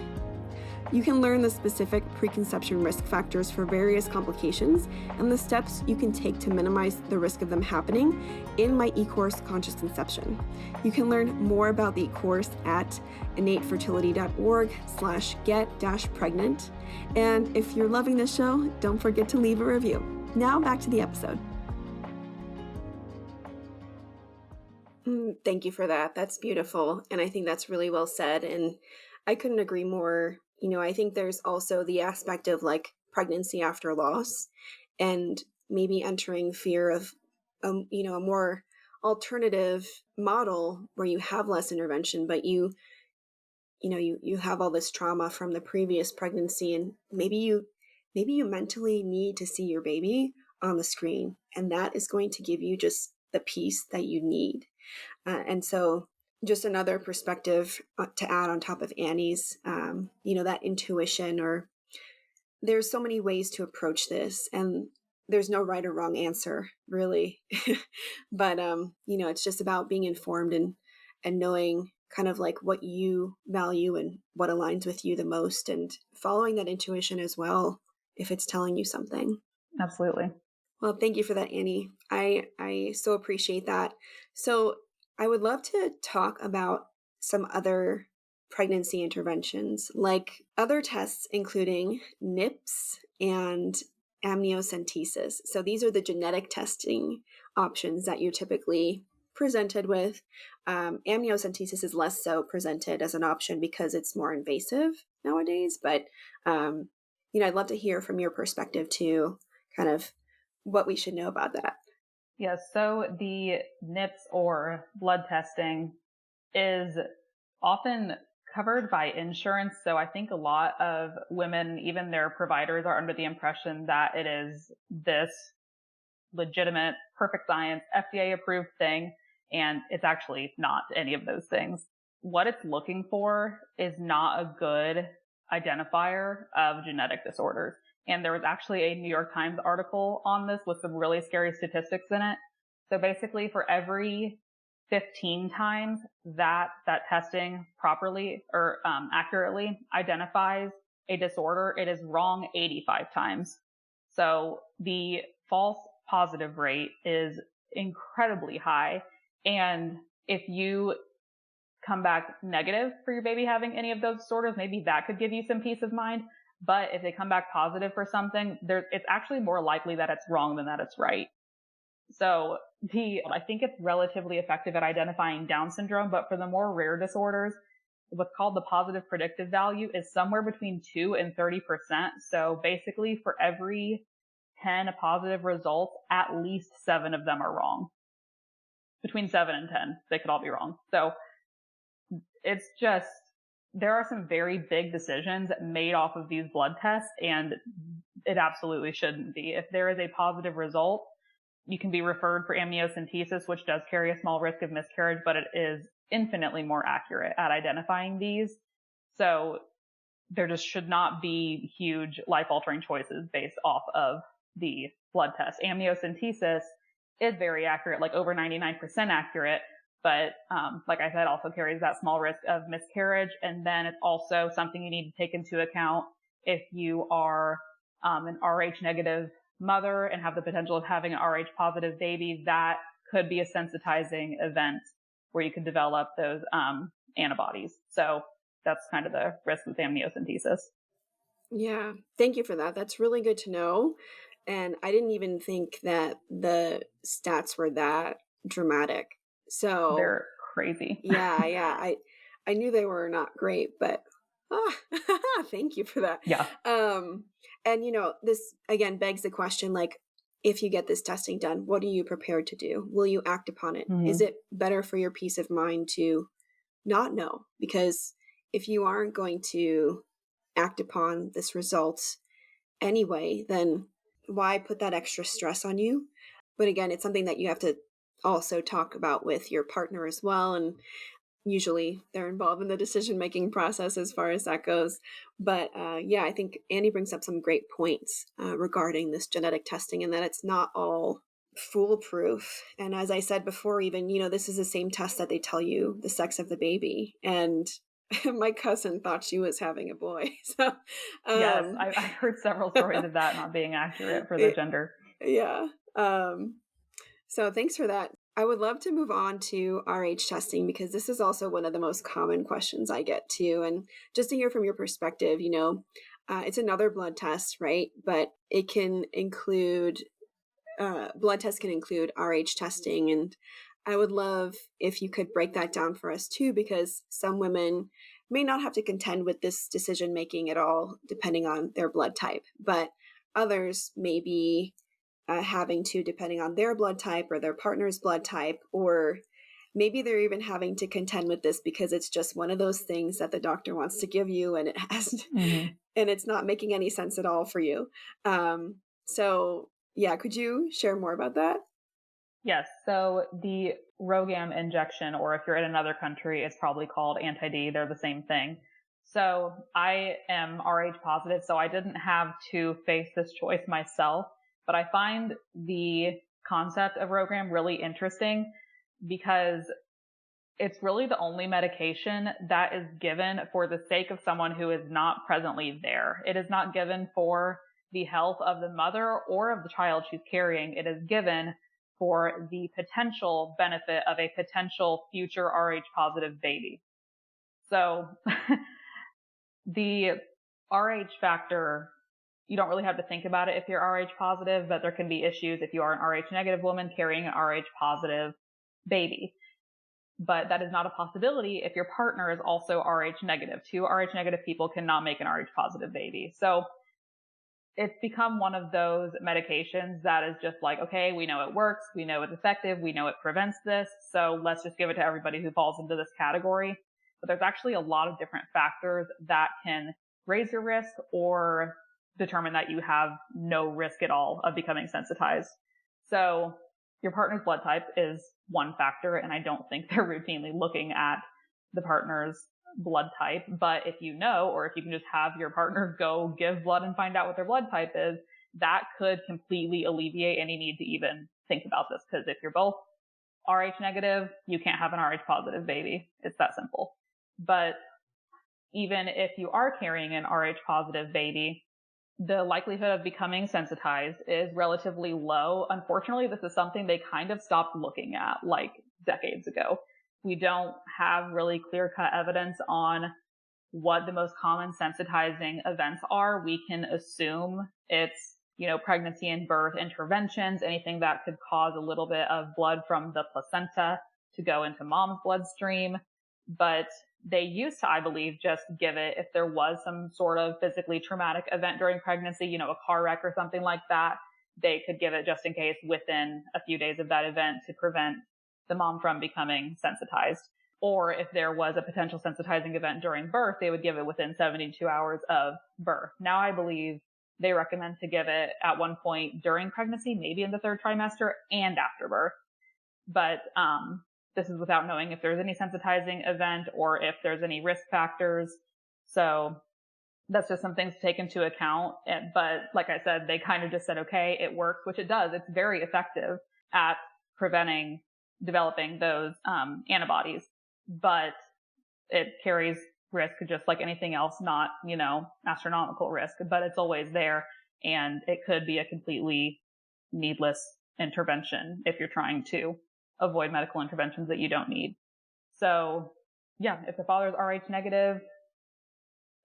You can learn the specific preconception risk factors for various complications and the steps you can take to minimize the risk of them happening in my e-course, Conscious Conception. You can learn more about the e-course at innatefertility.org/get-pregnant. And if you're loving this show, don't forget to leave a review. Now back to the episode. Thank you for that. That's beautiful. And I think that's really well said. And I couldn't agree more. I think there's also the aspect of like pregnancy after loss and maybe entering fear of, a more alternative model where you have less intervention, but you have all this trauma from the previous pregnancy, and maybe you mentally need to see your baby on the screen, and that is going to give you just the peace that you need. And so just another perspective to add on top of Annie's, that intuition, or there's so many ways to approach this, and there's no right or wrong answer really. But, it's just about being informed and knowing kind of like what you value and what aligns with you the most, and following that intuition as well, if it's telling you something. Absolutely. Well, thank you for that, Annie. I so appreciate that. So I would love to talk about some other pregnancy interventions, like other tests, including NIPS and amniocentesis. So these are the genetic testing options that you're typically presented with. Amniocentesis is less so presented as an option because it's more invasive nowadays. But, I'd love to hear from your perspective too, kind of what we should know about that. Yes, so the NIPS, or blood testing, is often covered by insurance. So I think a lot of women, even their providers, are under the impression that it is this legitimate, perfect science, FDA approved thing, and it's actually not any of those things. What it's looking for is not a good identifier of genetic disorders. And there was actually a New York Times article on this with some really scary statistics in it. So basically, for every 15 times that testing properly or accurately identifies a disorder, it is wrong 85 times. So the false positive rate is incredibly high. And if you come back negative for your baby having any of those disorders, maybe that could give you some peace of mind. But if they come back positive for something, it's actually more likely that it's wrong than that it's right. So I think it's relatively effective at identifying Down syndrome, but for the more rare disorders, what's called the positive predictive value is somewhere between 2 and 30%. So basically for every 10 positive results, at least 7 of them are wrong. Between 7 and 10, they could all be wrong. So it's just, there are some very big decisions made off of these blood tests, and it absolutely shouldn't be. If there is a positive result, you can be referred for amniocentesis, which does carry a small risk of miscarriage, but it is infinitely more accurate at identifying these. So there just should not be huge life-altering choices based off of the blood test. Amniocentesis is very accurate, like over 99% accurate, but like I said, also carries that small risk of miscarriage. And then it's also something you need to take into account if you are an Rh negative mother and have the potential of having an Rh positive baby. That could be a sensitizing event where you could develop those antibodies. So that's kind of the risk with amniocentesis. Yeah, thank you for that. That's really good to know. And I didn't even think that the stats were that dramatic. So they're crazy. yeah. I knew they were not great, but Ah, thank you for that. Yeah. And this again begs the question, like, if you get this testing done, what are you prepared to do? Will you act upon it? Is Hmm. it better for your peace of mind to not know? Because if you aren't going to act upon this result anyway, then why put that extra stress on you? But again, it's something that you have to also talk about with your partner as well. And usually they're involved in the decision making process as far as that goes. But yeah, I think Annie brings up some great points regarding this genetic testing and that it's not all foolproof. And as I said before, even, this is the same test that they tell you the sex of the baby. And my cousin thought she was having a boy. So, Yes, um, I heard several stories of that not being accurate for the gender. yeah. So thanks for that. I would love to move on to RH testing because this is also one of the most common questions I get too. And just to hear from your perspective, it's another blood test, right? But it can include, blood tests can include RH testing. And I would love if you could break that down for us too, because some women may not have to contend with this decision making at all, depending on their blood type, but others may be having to, depending on their blood type or their partner's blood type, or maybe they're even having to contend with this because it's just one of those things that the doctor wants to give you and it has, Hmm. and it's not making any sense at all for you. So yeah, could you share more about that? Yes. So the Rhogam injection, or if you're in another country, it's probably called anti-D. They're the same thing. So I am Rh positive, so I didn't have to face this choice myself, but I find the concept of Rhogam really interesting because it's really the only medication that is given for the sake of someone who is not presently there. It is not given for the health of the mother or of the child she's carrying. It is given for the potential benefit of a potential future Rh positive baby. So the Rh factor, you don't really have to think about it if you're Rh positive, but there can be issues if you are an Rh negative woman carrying an Rh positive baby. But that is not a possibility if your partner is also Rh negative. Two Rh negative people cannot make an Rh positive baby. So it's become one of those medications that is just like, okay, we know it works, we know it's effective, we know it prevents this, so let's just give it to everybody who falls into this category. But there's actually a lot of different factors that can raise your risk or determine that you have no risk at all of becoming sensitized. So your partner's blood type is one factor, and I don't think they're routinely looking at the partner's blood type. But if you know, or if you can just have your partner go give blood and find out what their blood type is, that could completely alleviate any need to even think about this. Because if you're both Rh negative, you can't have an Rh positive baby. It's that simple. But even if you are carrying an Rh positive baby, the likelihood of becoming sensitized is relatively low. Unfortunately, this is something they kind of stopped looking at like decades ago. We don't have really clear-cut evidence on what the most common sensitizing events are. We can assume it's, pregnancy and birth interventions, anything that could cause a little bit of blood from the placenta to go into mom's bloodstream. But they used to, I believe, just give it if there was some sort of physically traumatic event during pregnancy, a car wreck or something like that. They could give it just in case within a few days of that event to prevent the mom from becoming sensitized. Or if there was a potential sensitizing event during birth, they would give it within 72 hours of birth. Now I believe they recommend to give it at one point during pregnancy, maybe in the third trimester and after birth. But this is without knowing if there's any sensitizing event or if there's any risk factors. So that's just some things to take into account. But like I said, they kind of just said, okay, it works, which it does. It's very effective at preventing developing those antibodies, but it carries risk just like anything else, not, astronomical risk, but it's always there. And it could be a completely needless intervention if you're trying to avoid medical interventions that you don't need. So yeah, if the father is Rh negative,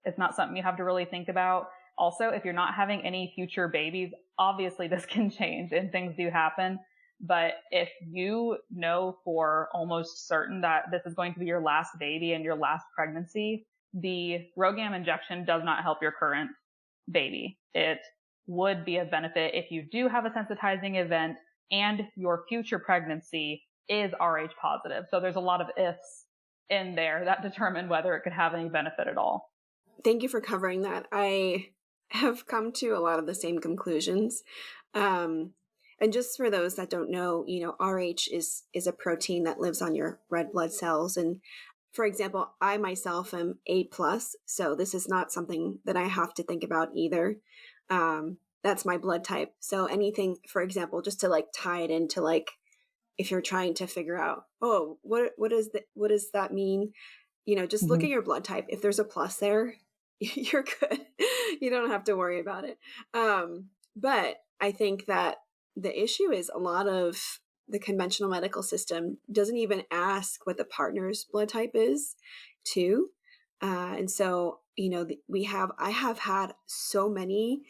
it's not something you have to really think about. Also, if you're not having any future babies, obviously this can change and things do happen. But if you know for almost certain that this is going to be your last baby and your last pregnancy, the Rhogam injection does not help your current baby. It would be a benefit if you do have a sensitizing event and your future pregnancy is Rh positive. So there's a lot of ifs in there that determine whether it could have any benefit at all. Thank you for covering that. I have come to a lot of the same conclusions. And just for those that don't know, Rh is a protein that lives on your red blood cells. And for example, I myself am A+, so this is not something that I have to think about either. That's my blood type. So anything, for example, just to like tie it into like, if you're trying to figure out, oh, what does that mean? Just look at your blood type. If there's a plus there, you're good. You don't have to worry about it. But I think that the issue is a lot of the conventional medical system doesn't even ask what the partner's blood type is too. And so, I have had so many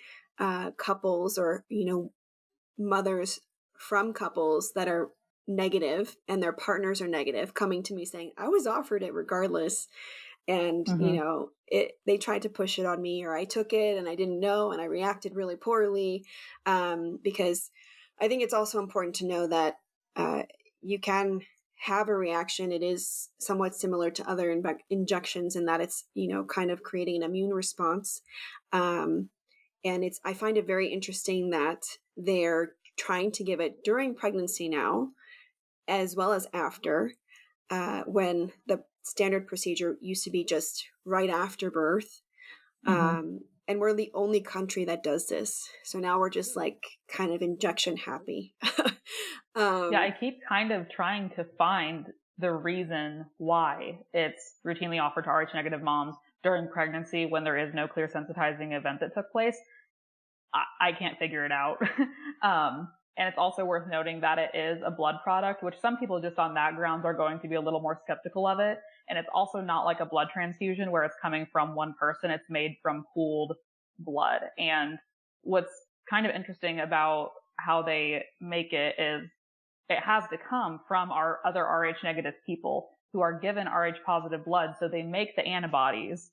couples or, mothers from couples that are negative and their partners are negative coming to me saying, I was offered it regardless. And, they tried to push it on me, or I took it and I didn't know and I reacted really poorly, because I think it's also important to know that you can have a reaction. It is somewhat similar to other injections in that it's, kind of creating an immune response. And I find it very interesting that they're trying to give it during pregnancy now, as well as after, when the standard procedure used to be just right after birth. And we're the only country that does this. So now we're just like kind of injection happy. Yeah, I keep kind of trying to find the reason why it's routinely offered to Rh negative moms during pregnancy when there is no clear sensitizing event that took place. I can't figure it out. And it's also worth noting that it is a blood product, which some people just on that grounds are going to be a little more skeptical of it. And it's also not like a blood transfusion where it's coming from one person. It's made from pooled blood. And what's kind of interesting about how they make it is it has to come from our other Rh negative people who are given Rh positive blood. So they make the antibodies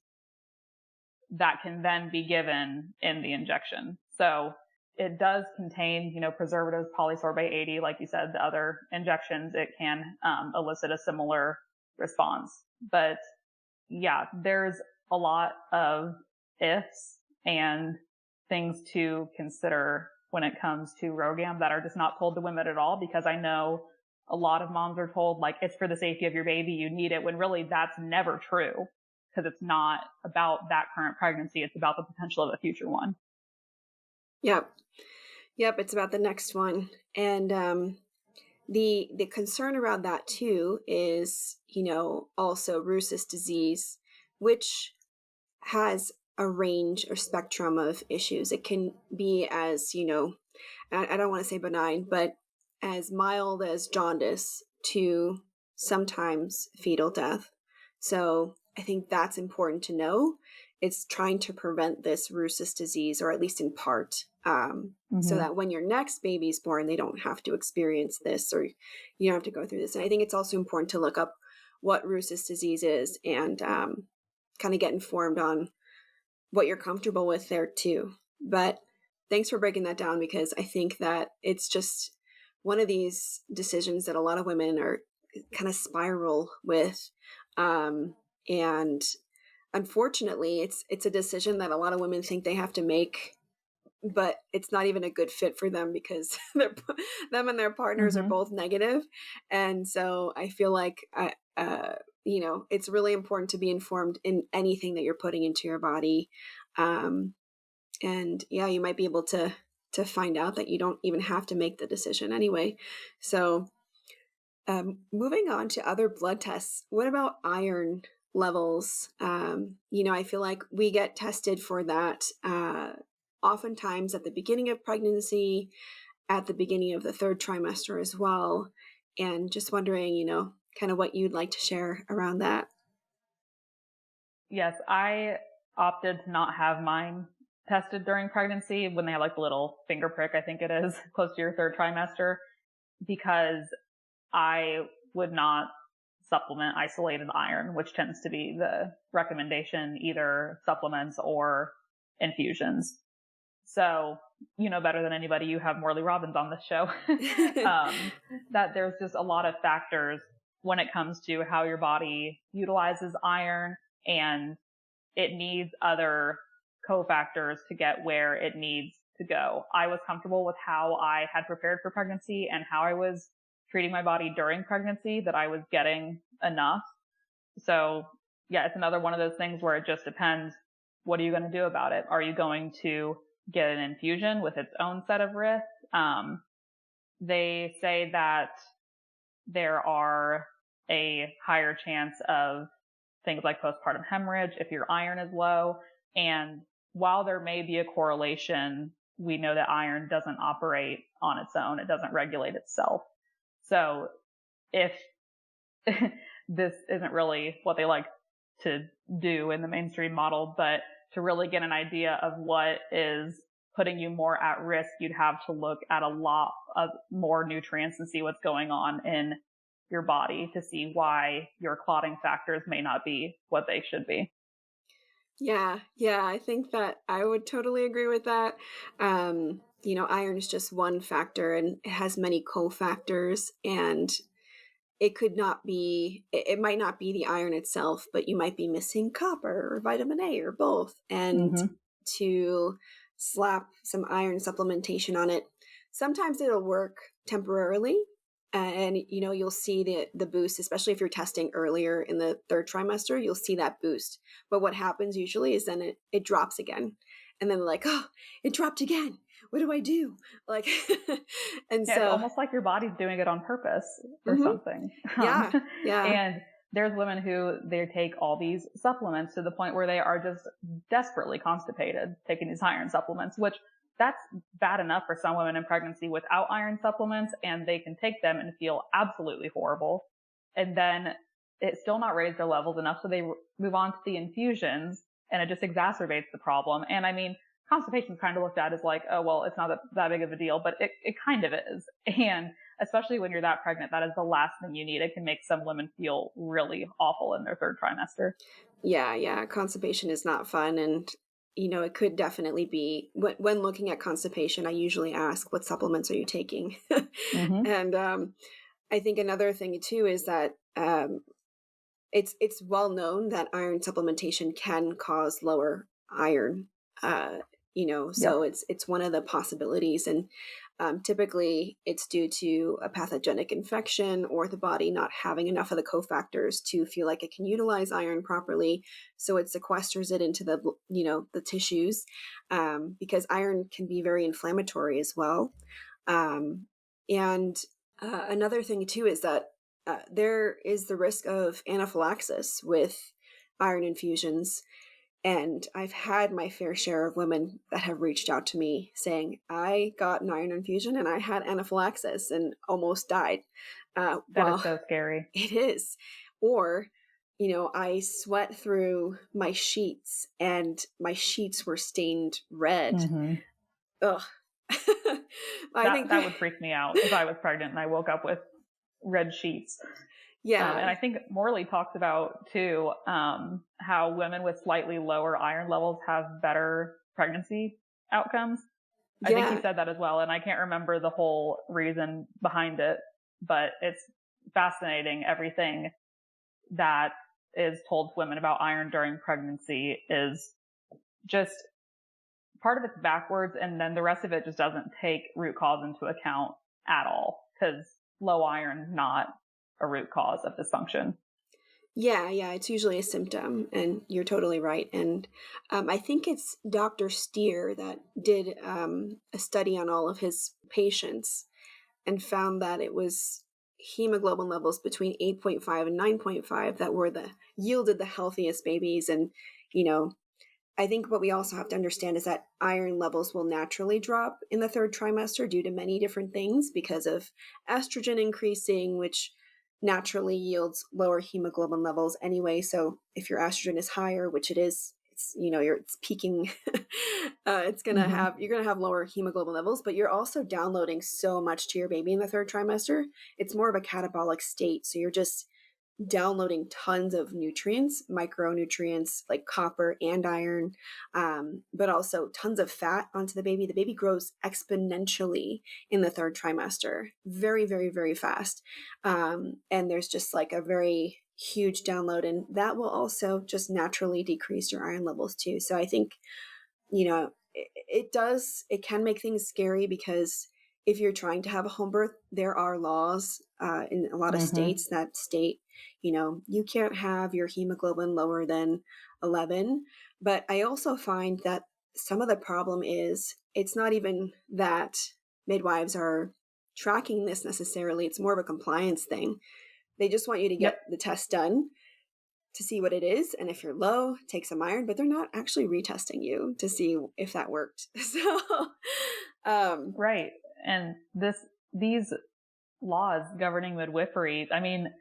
that can then be given in the injection. So it does contain, preservatives, polysorbate 80, like you said, the other injections, it can elicit a similar response. But yeah, there's a lot of ifs and things to consider when it comes to Rhogam that are just not told to women at all, because I know a lot of moms are told like it's for the safety of your baby, you need it, when really that's never true, because it's not about that current pregnancy, it's about the potential of a future one. Yep, it's about the next one. And the concern around that too is, also Rus's disease, which has a range or spectrum of issues. It can be as, I don't want to say benign, but as mild as jaundice to sometimes fetal death. So I think that's important to know. It's trying to prevent this Rus's disease, or at least in part, so that when your next baby's born, they don't have to experience this, or you don't have to go through this. And I think it's also important to look up what Rus's disease is and kind of get informed on what you're comfortable with there too. But thanks for breaking that down, because I think that it's just one of these decisions that a lot of women are kind of spiral with. And unfortunately, it's a decision that a lot of women think they have to make, but it's not even a good fit for them because them and their partners are both negative. And so I feel like, it's really important to be informed in anything that you're putting into your body. And yeah, you might be able to find out that you don't even have to make the decision anyway. So moving on to other blood tests, what about iron levels? I feel like we get tested for that oftentimes at the beginning of pregnancy, at the beginning of the third trimester as well. And just wondering, kind of what you'd like to share around that. Yes, I opted to not have mine tested during pregnancy when they have like the little finger prick, I think it is, close to your third trimester, because I would not supplement isolated iron, which tends to be the recommendation, either supplements or infusions. So, you know better than anybody, you have Morley Robbins on this show, that there's just a lot of factors when it comes to how your body utilizes iron, and it needs other cofactors to get where it needs to go. I was comfortable with how I had prepared for pregnancy and how I was treating my body during pregnancy, that I was getting enough. So yeah, it's another one of those things where it just depends. What are you going to do about it? Are you going to get an infusion with its own set of risks? They say that there are a higher chance of things like postpartum hemorrhage if your iron is low. And while there may be a correlation, we know that iron doesn't operate on its own. It doesn't regulate itself. So if this isn't really what they like to do in the mainstream model, but to really get an idea of what is putting you more at risk, you'd have to look at a lot of more nutrients and see what's going on in your body to see why your clotting factors may not be what they should be. Yeah, I think that I would totally agree with that. Iron is just one factor and it has many cofactors, and it might not be the iron itself, but you might be missing copper or vitamin A or both. And to slap some iron supplementation on it, sometimes it'll work temporarily. And you'll see the boost, especially if you're testing earlier in the third trimester, you'll see that boost. But what happens usually is then it drops again. And then like, oh, it dropped again. What do I do? Like, and yeah, so it's almost like your body's doing it on purpose or something. Yeah. And there's women who they take all these supplements to the point where they are just desperately constipated taking these iron supplements, which that's bad enough for some women in pregnancy without iron supplements, and they can take them and feel absolutely horrible. And then it's still not raised their levels enough, so they move on to the infusions, and it just exacerbates the problem. And I mean, constipation is kind of looked at as like, oh, well, it's not that big of a deal, but it kind of is. And especially when you're that pregnant, that is the last thing you need. It can make some women feel really awful in their third trimester. Yeah. Constipation is not fun. And, it could definitely be, when looking at constipation, I usually ask, what supplements are you taking? And I think another thing too is that it's well known that iron supplementation can cause lower iron. So it's one of the possibilities, and typically it's due to a pathogenic infection or the body not having enough of the cofactors to feel like it can utilize iron properly, so it sequesters it into the tissues, because iron can be very inflammatory as well. And another thing too is that there is the risk of anaphylaxis with iron infusions. And I've had my fair share of women that have reached out to me saying, I got an iron infusion and I had anaphylaxis and almost died. That is so scary. It is. Or, I sweat through my sheets and my sheets were stained red. Ugh. That would freak me out if I was pregnant and I woke up with red sheets. Yeah. And I think Morley talks about too, how women with slightly lower iron levels have better pregnancy outcomes. I think he said that as well. And I can't remember the whole reason behind it, but it's fascinating. Everything that is told to women about iron during pregnancy is just part of it's backwards. And then the rest of it just doesn't take root cause into account at all, because low iron is not a root cause of dysfunction. Yeah, it's usually a symptom, and you're totally right. And I think it's Dr. Steer that did a study on all of his patients and found that it was hemoglobin levels between 8.5 and 9.5 that yielded the healthiest babies. And, I think what we also have to understand is that iron levels will naturally drop in the third trimester due to many different things, because of estrogen increasing, which naturally yields lower hemoglobin levels anyway. So if your estrogen is higher, which it is, it's peaking, it's going to you're going to have lower hemoglobin levels, but you're also downloading so much to your baby in the third trimester. It's more of a catabolic state. So you're just downloading tons of nutrients, micronutrients like copper and iron, but also tons of fat onto the baby. The baby grows exponentially in the third trimester, very, very, very fast. And there's just like a very huge download, and that will also just naturally decrease your iron levels too. So I think, it can make things scary because if you're trying to have a home birth, there are laws in a lot of states that state, you can't have your hemoglobin lower than 11. But I also find that some of the problem is it's not even that midwives are tracking this necessarily. It's more of a compliance thing. They just want you to get the test done to see what it is, and if you're low, take some iron, but they're not actually retesting you to see if that worked. So right. And these laws governing midwifery, I mean,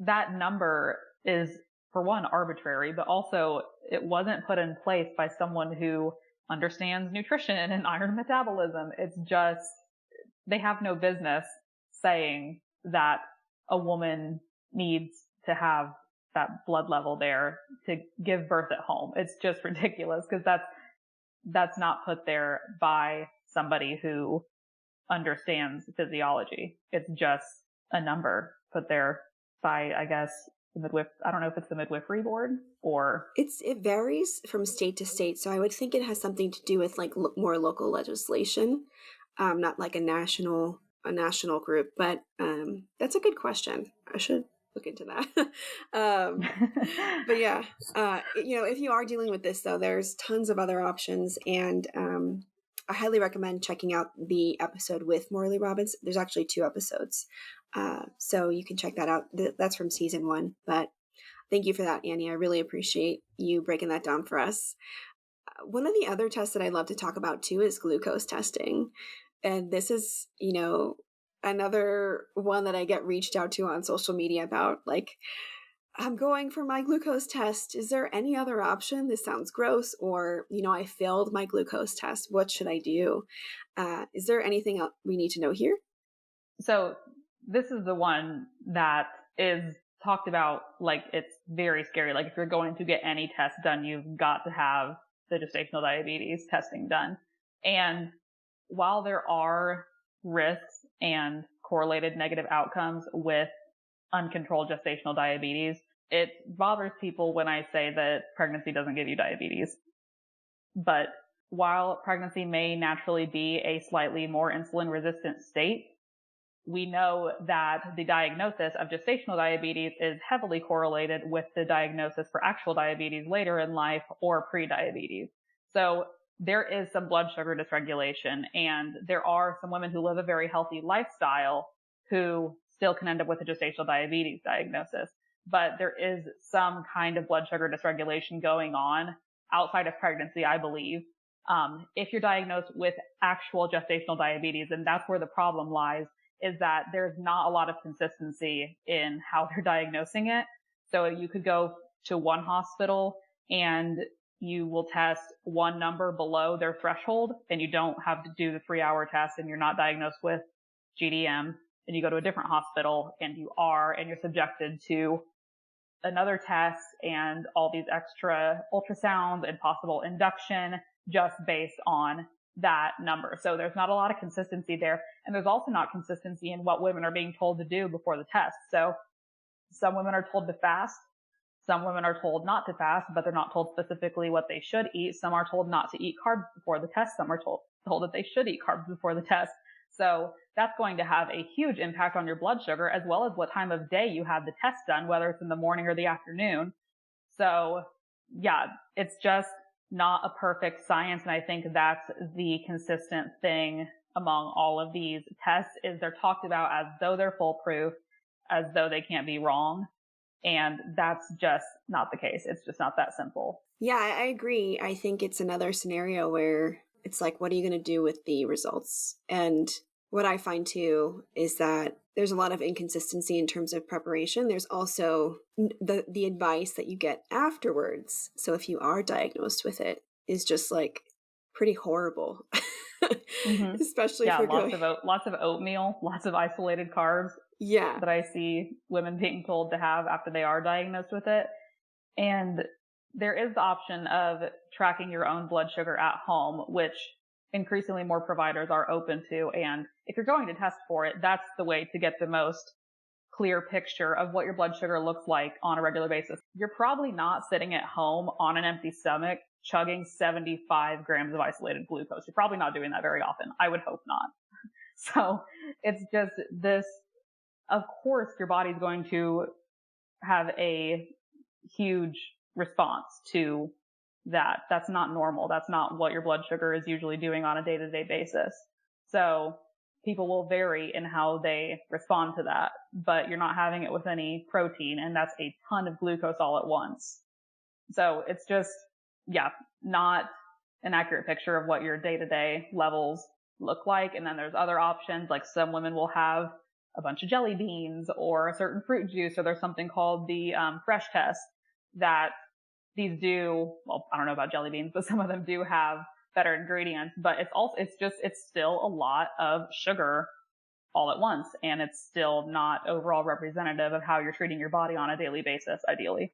that number is, for one, arbitrary, but also it wasn't put in place by someone who understands nutrition and iron metabolism. It's just, they have no business saying that a woman needs to have that blood level there to give birth at home. It's just ridiculous because that's not put there by somebody who understands physiology. It's just a number put there by, I guess, I don't know if it's the midwifery board or... It varies from state to state. So I would think it has something to do with like more local legislation, not like a national group, but that's a good question. I should look into that. But yeah, if you are dealing with this though, there's tons of other options, and I highly recommend checking out the episode with Morley Robbins. There's actually 2 episodes, so you can check that out. That's from season 1. But thank you for that, Annie. I really appreciate you breaking that down for us. One of the other tests that I'd love to talk about too is glucose testing, and this is another one that I get reached out to on social media about, like, I'm going for my glucose test. Is there any other option? This sounds gross. Or, I failed my glucose test. What should I do? Is there anything else we need to know here? So this is the one that is talked about like it's very scary. Like if you're going to get any test done, you've got to have the gestational diabetes testing done. And while there are risks and correlated negative outcomes with uncontrolled gestational diabetes, it bothers people when I say that pregnancy doesn't give you diabetes. But while pregnancy may naturally be a slightly more insulin resistant state, we know that the diagnosis of gestational diabetes is heavily correlated with the diagnosis for actual diabetes later in life or pre-diabetes. So there is some blood sugar dysregulation, and there are some women who live a very healthy lifestyle who still can end up with a gestational diabetes diagnosis. But there is some kind of blood sugar dysregulation going on outside of pregnancy, I believe. If you're diagnosed with actual gestational diabetes, and that's where the problem lies, is that there's not a lot of consistency in how they're diagnosing it. So you could go to one hospital and you will test one number below their threshold, and you don't have to do the 3-hour test, and you're not diagnosed with GDM. And you go to a different hospital and you're subjected to another test and all these extra ultrasounds and possible induction just based on that number. So there's not a lot of consistency there. And there's also not consistency in what women are being told to do before the test. So some women are told to fast. Some women are told not to fast, but they're not told specifically what they should eat. Some are told not to eat carbs before the test. Some are told that they should eat carbs before the test. So that's going to have a huge impact on your blood sugar, as well as what time of day you have the test done, whether it's in the morning or the afternoon. So yeah, it's just not a perfect science. And I think that's the consistent thing among all of these tests, is they're talked about as though they're foolproof, as though they can't be wrong. And that's just not the case. It's just not that simple. Yeah, I agree. I think it's another scenario where it's like, what are you going to do with the results? And what I find too is that there's a lot of inconsistency in terms of preparation. There's also the advice that you get afterwards. So if you are diagnosed with it, is just like pretty horrible. Hmm. especially Yeah, for going. lots of oatmeal, lots of isolated carbs Yeah. that I see women being told to have after they are diagnosed with it. And there is the option of tracking your own blood sugar at home, which increasingly more providers are open to. And if you're going to test for it, that's the way to get the most clear picture of what your blood sugar looks like on a regular basis. You're probably not sitting at home on an empty stomach chugging 75 grams of isolated glucose. You're probably not doing that very often. I would hope not. So it's just this, of course, your body's going to have a huge response to that. That's not normal. That's not what your blood sugar is usually doing on a day-to-day basis. So people will vary in how they respond to that, but you're not having it with any protein, and that's a ton of glucose all at once. So it's just, yeah, not an accurate picture of what your day-to-day levels look like. And then there's other options, like some women will have a bunch of jelly beans or a certain fruit juice, or there's something called the fresh test that these do. Well, I don't know about jelly beans, but some of them do have better ingredients, but it's still a lot of sugar all at once. And it's still not overall representative of how you're treating your body on a daily basis, ideally.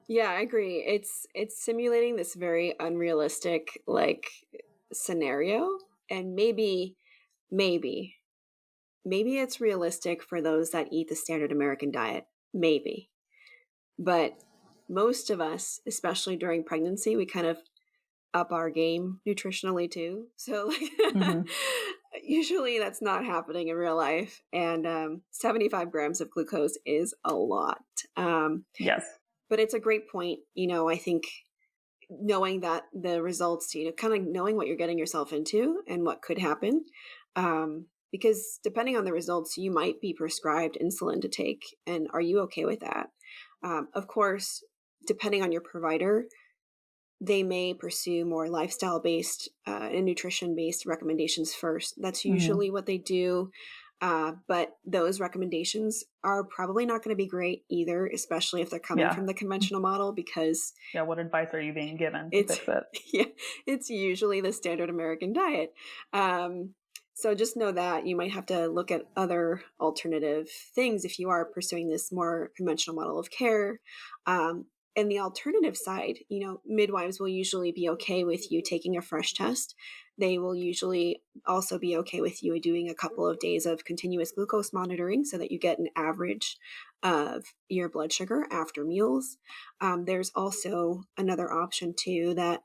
Yeah, I agree. It's simulating this very unrealistic like scenario, and maybe maybe it's realistic for those that eat the standard American diet. Maybe. But most of us, especially during pregnancy, we kind of up our game nutritionally too. So like Mm-hmm. usually that's not happening in real life. And 75 grams of glucose is a lot. Yes. But it's a great point. I think knowing that the results, kind of knowing what you're getting yourself into and what could happen. Because depending on the results, you might be prescribed insulin to take. And are you okay with that? Of course, depending on your provider, they may pursue more lifestyle based and nutrition based recommendations first. That's Mm-hmm. usually what they do. But those recommendations are probably not going to be great either, especially if they're coming Yeah. from the conventional model, because Yeah. What advice are you being given to it's fix it? yeah, it's usually the standard American diet. So just know that you might have to look at other alternative things if you are pursuing this more conventional model of care. And the alternative side, midwives will usually be okay with you taking a fresh test. They will usually also be okay with you doing a couple of days of continuous glucose monitoring so that you get an average of your blood sugar after meals. There's also another option too that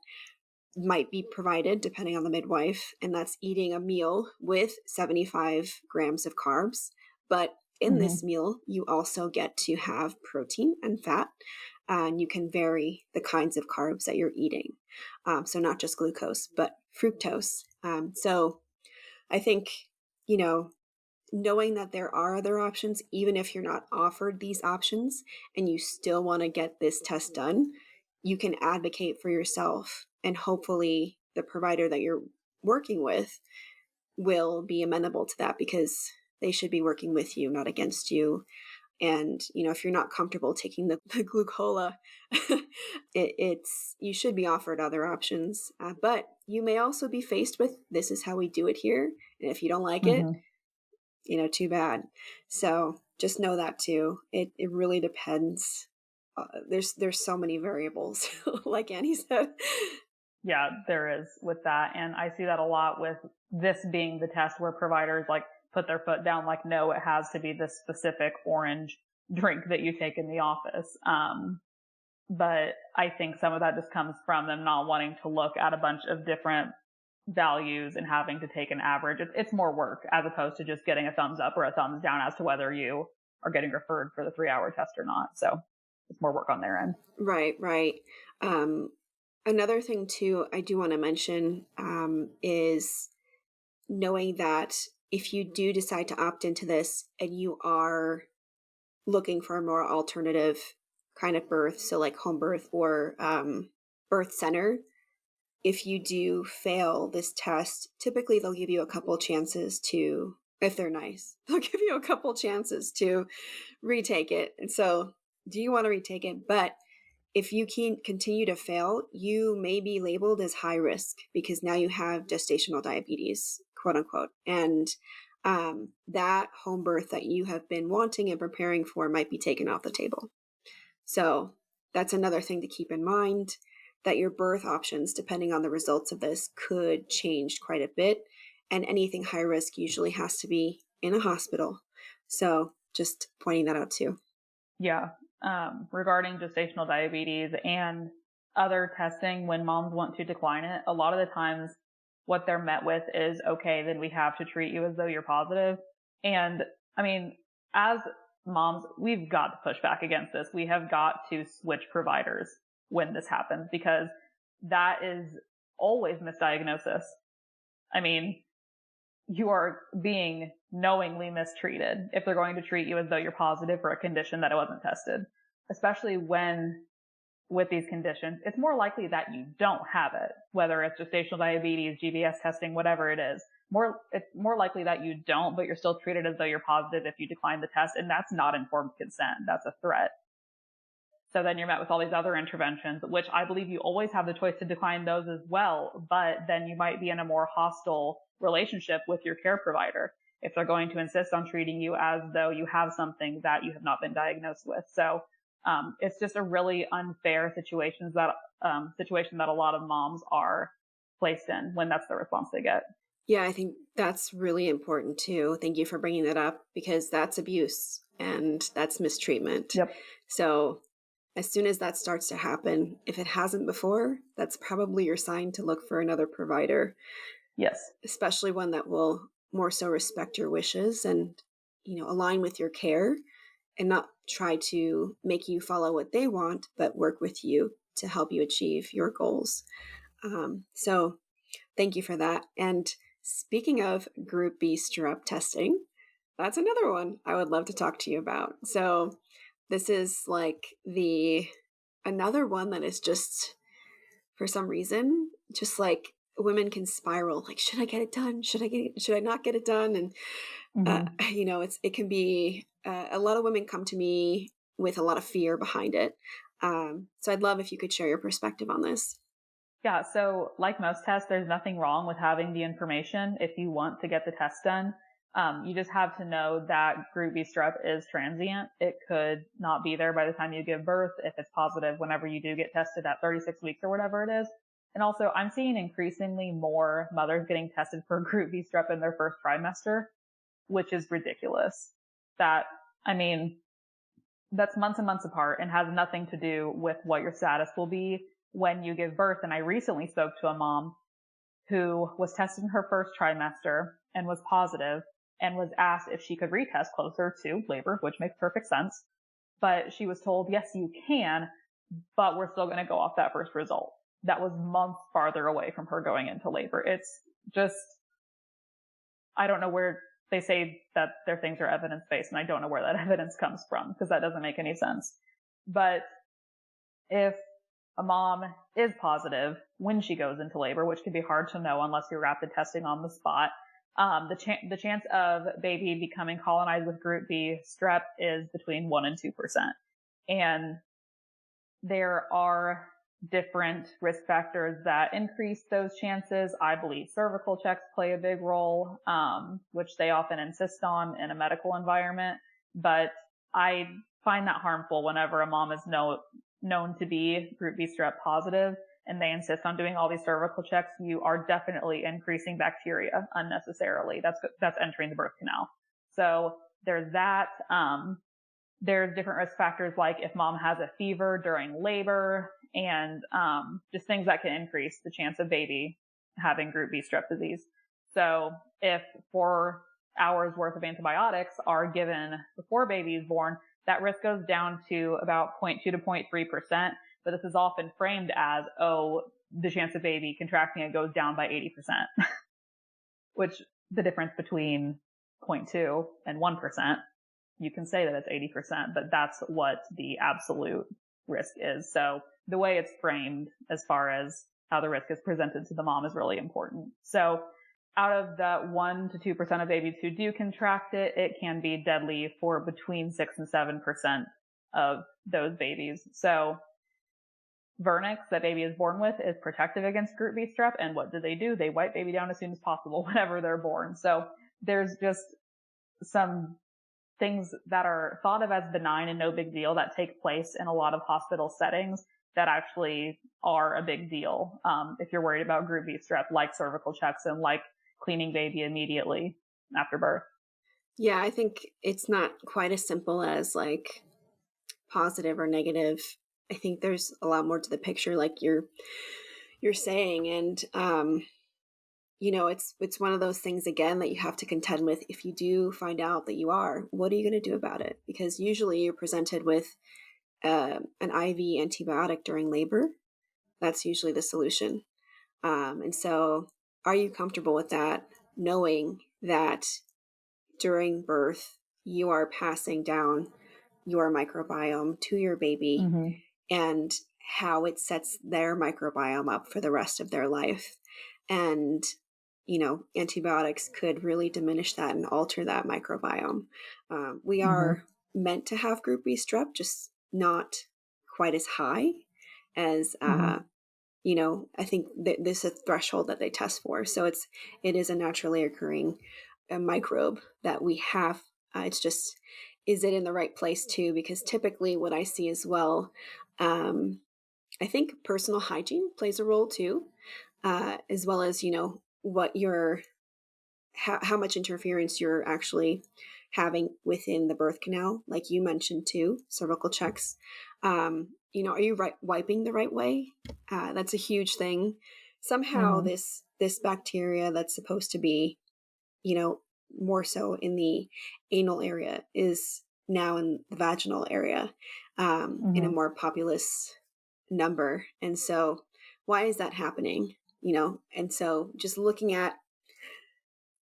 might be provided depending on the midwife, and that's eating a meal with 75 grams of carbs. But in Mm-hmm. this meal, you also get to have protein and fat, and you can vary the kinds of carbs that you're eating. So, not just glucose, but fructose. So, I think, you know, knowing that there are other options, even if you're not offered these options and you still want to get this test done, you can advocate for yourself. And hopefully, the provider that you're working with will be amenable to that, because they should be working with you, not against you. And if you're not comfortable taking the glucola, it's you should be offered other options. But you may also be faced with, this is how we do it here, and if you don't like it, Mm-hmm. too bad. So just know that too. It really depends. There's so many variables, like Annie said. Yeah, there is with that. And I see that a lot with this being the test where providers like put their foot down, like, no, it has to be this specific orange drink that you take in the office. But I think some of that just comes from them not wanting to look at a bunch of different values and having to take an average. It's more work as opposed to just getting a thumbs up or a thumbs down as to whether you are getting referred for the 3-hour test or not. So it's more work on their end. Right, right. Um, Another thing too, I do want to mention is knowing that if you do decide to opt into this and you are looking for a more alternative kind of birth, so like home birth or birth center, if you do fail this test, typically they'll give you a couple chances to, if they're nice, they'll give you a couple chances to retake it. And so, do you want to retake it? But if you can continue to fail, you may be labeled as high risk because now you have gestational diabetes, quote unquote. And that home birth that you have been wanting and preparing for might be taken off the table. So that's another thing to keep in mind, that your birth options, depending on the results of this, could change quite a bit. And anything high risk usually has to be in a hospital. So just pointing that out too. Yeah. Regarding gestational diabetes and other testing, when moms want to decline it, a lot of the times what they're met with is, okay, then we have to treat you as though you're positive. And I mean, as moms, we've got to push back against this. We have got to switch providers when this happens, because that is always misdiagnosis. I mean, you are being knowingly mistreated if they're going to treat you as though you're positive for a condition that it wasn't tested, especially when with these conditions, it's more likely that you don't have it, whether it's gestational diabetes, GBS testing, whatever it is. It's more likely that you don't, but you're still treated as though you're positive if you decline the test. And that's not informed consent. That's a threat. So then you're met with all these other interventions, which I believe you always have the choice to decline those as well. But then you might be in a more hostile relationship with your care provider if they're going to insist on treating you as though you have something that you have not been diagnosed with. So it's just a really unfair situation that a lot of moms are placed in when that's the response they get. Yeah, I think that's really important too. Thank you for bringing that up, because that's abuse and that's mistreatment. Yep. So as soon as that starts to happen, if it hasn't before, that's probably your sign to look for another provider. Yes. Especially one that will more so respect your wishes and, align with your care, and not try to make you follow what they want, but work with you to help you achieve your goals. So thank you for that. And speaking of Group B strep testing, that's another one I would love to talk to you about. So this is like another one that is just, for some reason, just like women can spiral. Like, should I get it done? Should I not get it done? And it can be a lot of women come to me with a lot of fear behind it. So I'd love if you could share your perspective on this. Yeah. So like most tests, there's nothing wrong with having the information if you want to get the test done. You just have to know that Group B strep is transient. It could not be there by the time you give birth if it's positive whenever you do get tested at 36 weeks or whatever it is. And also, I'm seeing increasingly more mothers getting tested for Group B strep in their first trimester, which is ridiculous. That's months and months apart and has nothing to do with what your status will be when you give birth. And I recently spoke to a mom who was tested in her first trimester and was positive and was asked if she could retest closer to labor, which makes perfect sense. But she was told, yes, you can, but we're still going to go off that first result. That was months farther away from her going into labor. It's just, I don't know where they say that their things are evidence-based, and I don't know where that evidence comes from, because that doesn't make any sense. But if a mom is positive when she goes into labor, which can be hard to know unless you're rapid testing on the spot, the chance of baby becoming colonized with Group B strep is between 1% and 2%. And there are different risk factors that increase those chances. I believe cervical checks play a big role, which they often insist on in a medical environment. But I find that harmful whenever a mom is known to be Group B strep positive and they insist on doing all these cervical checks. You are definitely increasing bacteria unnecessarily. That's entering the birth canal. So there's that. There's different risk factors, like if mom has a fever during labor, and just things that can increase the chance of baby having Group B strep disease. So if 4 hours worth of antibiotics are given before baby is born, that risk goes down to about 0.2 to 0.3%. But this is often framed as, the chance of baby contracting it goes down by 80%, which the difference between 0.2 and 1%, you can say that it's 80%, but that's what the absolute risk is. So the way it's framed as far as how the risk is presented to the mom is really important. So out of the 1% to 2% of babies who do contract it, it can be deadly for between 6 and 7% of those babies. So vernix that baby is born with is protective against group B strep. And what do? They wipe baby down as soon as possible whenever they're born. So there's just some things that are thought of as benign and no big deal that take place in a lot of hospital settings that actually are a big deal. If you're worried about group B strep, like cervical checks and like cleaning baby immediately after birth. Yeah, I think it's not quite as simple as like positive or negative. I think there's a lot more to the picture, like you're saying, and it's one of those things again that you have to contend with. If you do find out that you are, what are you going to do about it? Because usually you're presented with an IV antibiotic during labor. That's usually the solution. And so, are you comfortable with that, knowing that during birth you are passing down your microbiome to your baby, Mm-hmm. and how it sets their microbiome up for the rest of their life? And antibiotics could really diminish that and alter that microbiome. We are meant to have group B strep, just not quite as high as I think this is a threshold that they test for. So it is a naturally occurring microbe that we have. It's just, is it in the right place too? Because typically what I see as well, I think personal hygiene plays a role too, as well as, what how much interference you're actually having within the birth canal, like you mentioned too, cervical checks. Are you wiping the right way? That's a huge thing. Somehow this bacteria that's supposed to be, more so in the anal area is now in the vaginal area, in a more populous number. And so why is that happening? And so just looking at,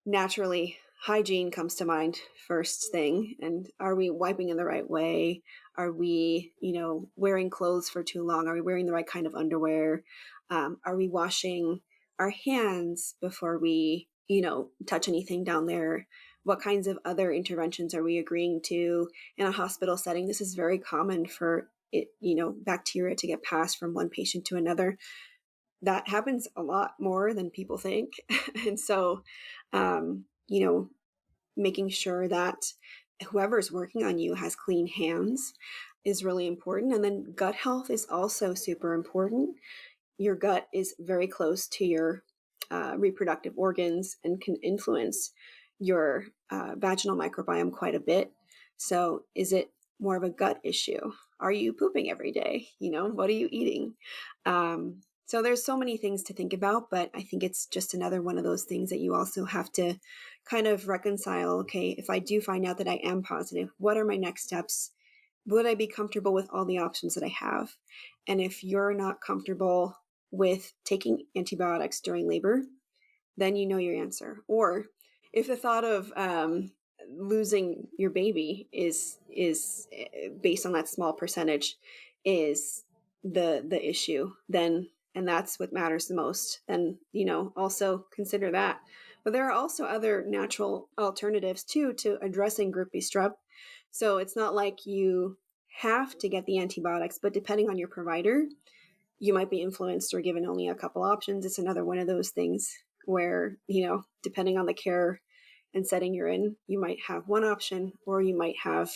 naturally, hygiene comes to mind first thing. And are we wiping in the right way? Are we, wearing clothes for too long? Are we wearing the right kind of underwear? Are we washing our hands before we, touch anything down there? What kinds of other interventions are we agreeing to in a hospital setting? This is very common for it, bacteria to get passed from one patient to another. That happens a lot more than people think. And so, making sure that whoever's working on you has clean hands is really important. And then gut health is also super important. Your gut is very close to your reproductive organs and can influence your vaginal microbiome quite a bit. So is it more of a gut issue? Are you pooping every day? What are you eating? So there's so many things to think about, but I think it's just another one of those things that you also have to kind of reconcile. Okay, if I do find out that I am positive, what are my next steps? Would I be comfortable with all the options that I have? And if you're not comfortable with taking antibiotics during labor, then you know your answer. Or if the thought of losing your baby is based on that small percentage is the issue, then, and that's what matters the most, then also consider that. But there are also other natural alternatives too to addressing group B strep. So it's not like you have to get the antibiotics, but depending on your provider, you might be influenced or given only a couple options. It's another one of those things where, depending on the care and setting you're in, you might have one option, or you might have,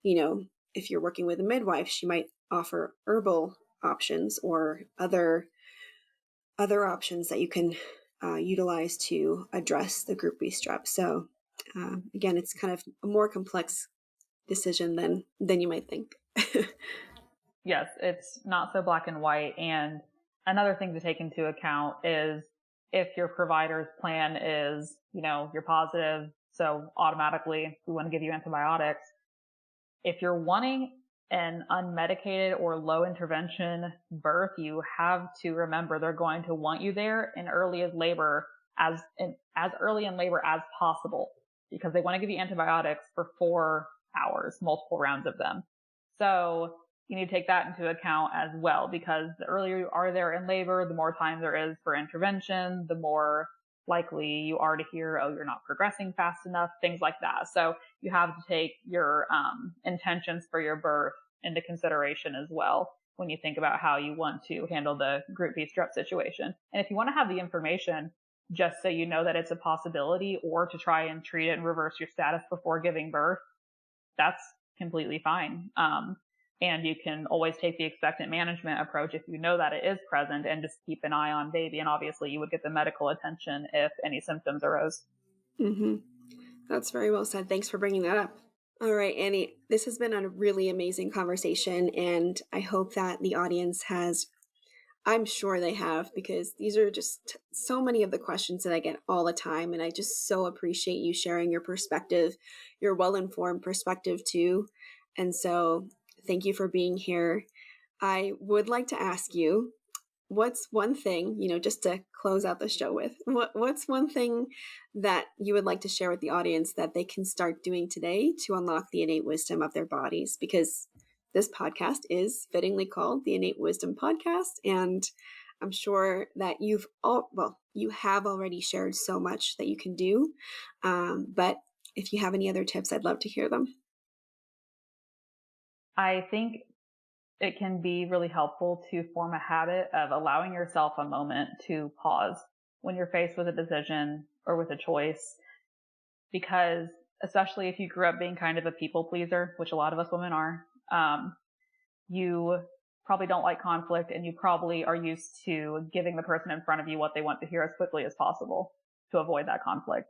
if you're working with a midwife, she might offer herbal options or other options that you can utilize to address the group B strep. So again, it's kind of a more complex decision than you might think. Yes, it's not so black and white. And another thing to take into account is if your provider's plan is, you're positive, so automatically we want to give you antibiotics. If you're wanting an unmedicated or low intervention birth, you have to remember they're going to want you there as early in labor as possible, because they want to give you antibiotics for 4 hours, multiple rounds of them. So you need to take that into account as well, because the earlier you are there in labor, the more time there is for intervention, the more likely you are to hear, oh, you're not progressing fast enough, things like that. So you have to take your intentions for your birth into consideration as well. when you think about how you want to handle the group B strep situation. And if you want to have the information just so you know that it's a possibility, or to try and treat it and reverse your status before giving birth, that's completely fine. And you can always take the expectant management approach if you know that it is present, and just keep an eye on baby. And obviously you would get the medical attention if any symptoms arose. Mm-hmm. That's very well said. Thanks for bringing that up. All right, Annie, this has been a really amazing conversation, and I hope that the audience has, I'm sure they have, because these are just so many of the questions that I get all the time, and I just so appreciate you sharing your perspective, your well-informed perspective too. And so thank you for being here. I would like to ask you, what's one thing, just to close out the show with, what's one thing that you would like to share with the audience that they can start doing today to unlock the innate wisdom of their bodies? Because this podcast is fittingly called the Innate Wisdom Podcast, and I'm sure that you have already shared so much that you can do, but if you have any other tips, I'd love to hear them. I think it can be really helpful to form a habit of allowing yourself a moment to pause when you're faced with a decision or with a choice, because especially if you grew up being kind of a people pleaser, which a lot of us women are, you probably don't like conflict, and you probably are used to giving the person in front of you what they want to hear as quickly as possible to avoid that conflict.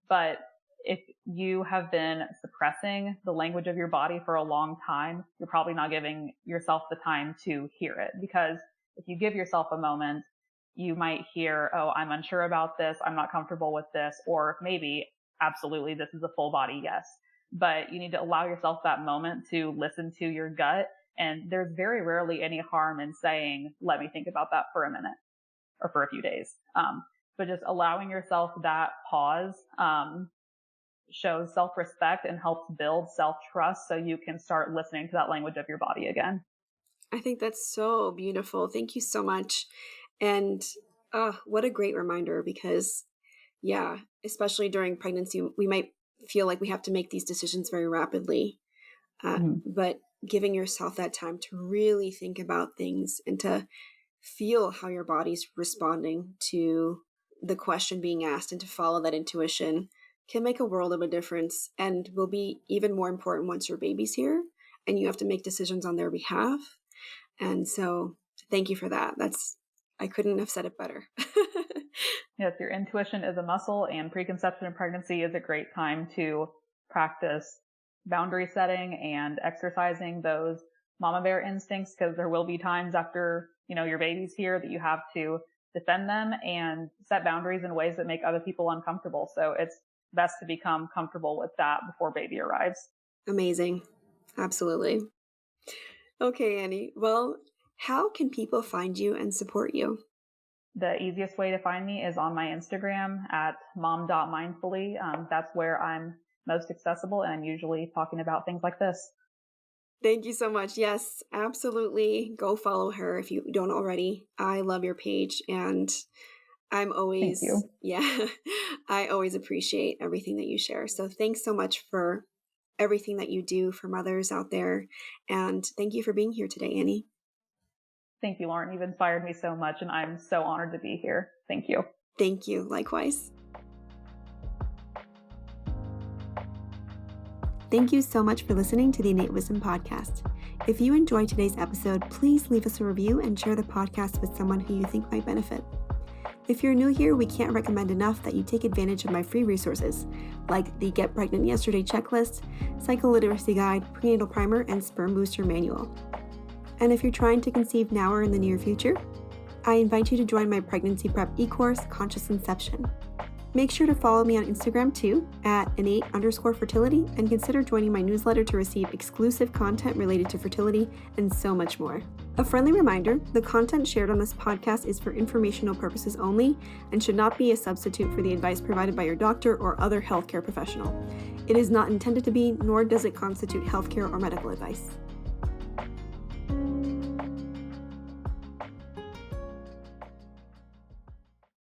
But if you have been suppressing the language of your body for a long time, you're probably not giving yourself the time to hear it. Because if you give yourself a moment, you might hear, oh, I'm unsure about this, I'm not comfortable with this, or maybe, absolutely, this is a full body yes. But you need to allow yourself that moment to listen to your gut. And there's very rarely any harm in saying, let me think about that for a minute or for a few days. But just allowing yourself that pause shows self-respect and helps build self-trust, so you can start listening to that language of your body again. I think that's so beautiful. Thank you so much. And what a great reminder, because especially during pregnancy, we might feel like we have to make these decisions very rapidly. But giving yourself that time to really think about things and to feel how your body's responding to the question being asked, and to follow that intuition, can make a world of a difference, and will be even more important once your baby's here and you have to make decisions on their behalf. And so thank you for that. I couldn't have said it better. Yes, your intuition is a muscle, and preconception and pregnancy is a great time to practice boundary setting and exercising those mama bear instincts, because there will be times after, your baby's here that you have to defend them and set boundaries in ways that make other people uncomfortable. So it's best to become comfortable with that before baby arrives. Amazing. Absolutely. Okay, Annie. Well, how can people find you and support you? The easiest way to find me is on my Instagram at mom.mindfully. That's where I'm most accessible, and I'm usually talking about things like this. Thank you so much. Yes, absolutely. Go follow her if you don't already. I love your page, and I'm always, Thank you. I always appreciate everything that you share. So thanks so much for everything that you do for mothers out there. And thank you for being here today, Annie. Thank you, Lauren. You've inspired me so much, and I'm so honored to be here. Thank you. Thank you. Likewise. Thank you so much for listening to the Innate Wisdom Podcast. If you enjoyed today's episode, please leave us a review and share the podcast with someone who you think might benefit. If you're new here, we can't recommend enough that you take advantage of my free resources, like the Get Pregnant Yesterday checklist, Cycle Literacy Guide, Prenatal Primer, and Sperm Booster Manual. And if you're trying to conceive now or in the near future, I invite you to join my pregnancy prep e-course, Conscious Inception. Make sure to follow me on Instagram too, at innate_fertility, and consider joining my newsletter to receive exclusive content related to fertility and so much more. A friendly reminder, the content shared on this podcast is for informational purposes only and should not be a substitute for the advice provided by your doctor or other healthcare professional. It is not intended to be, nor does it constitute healthcare or medical advice.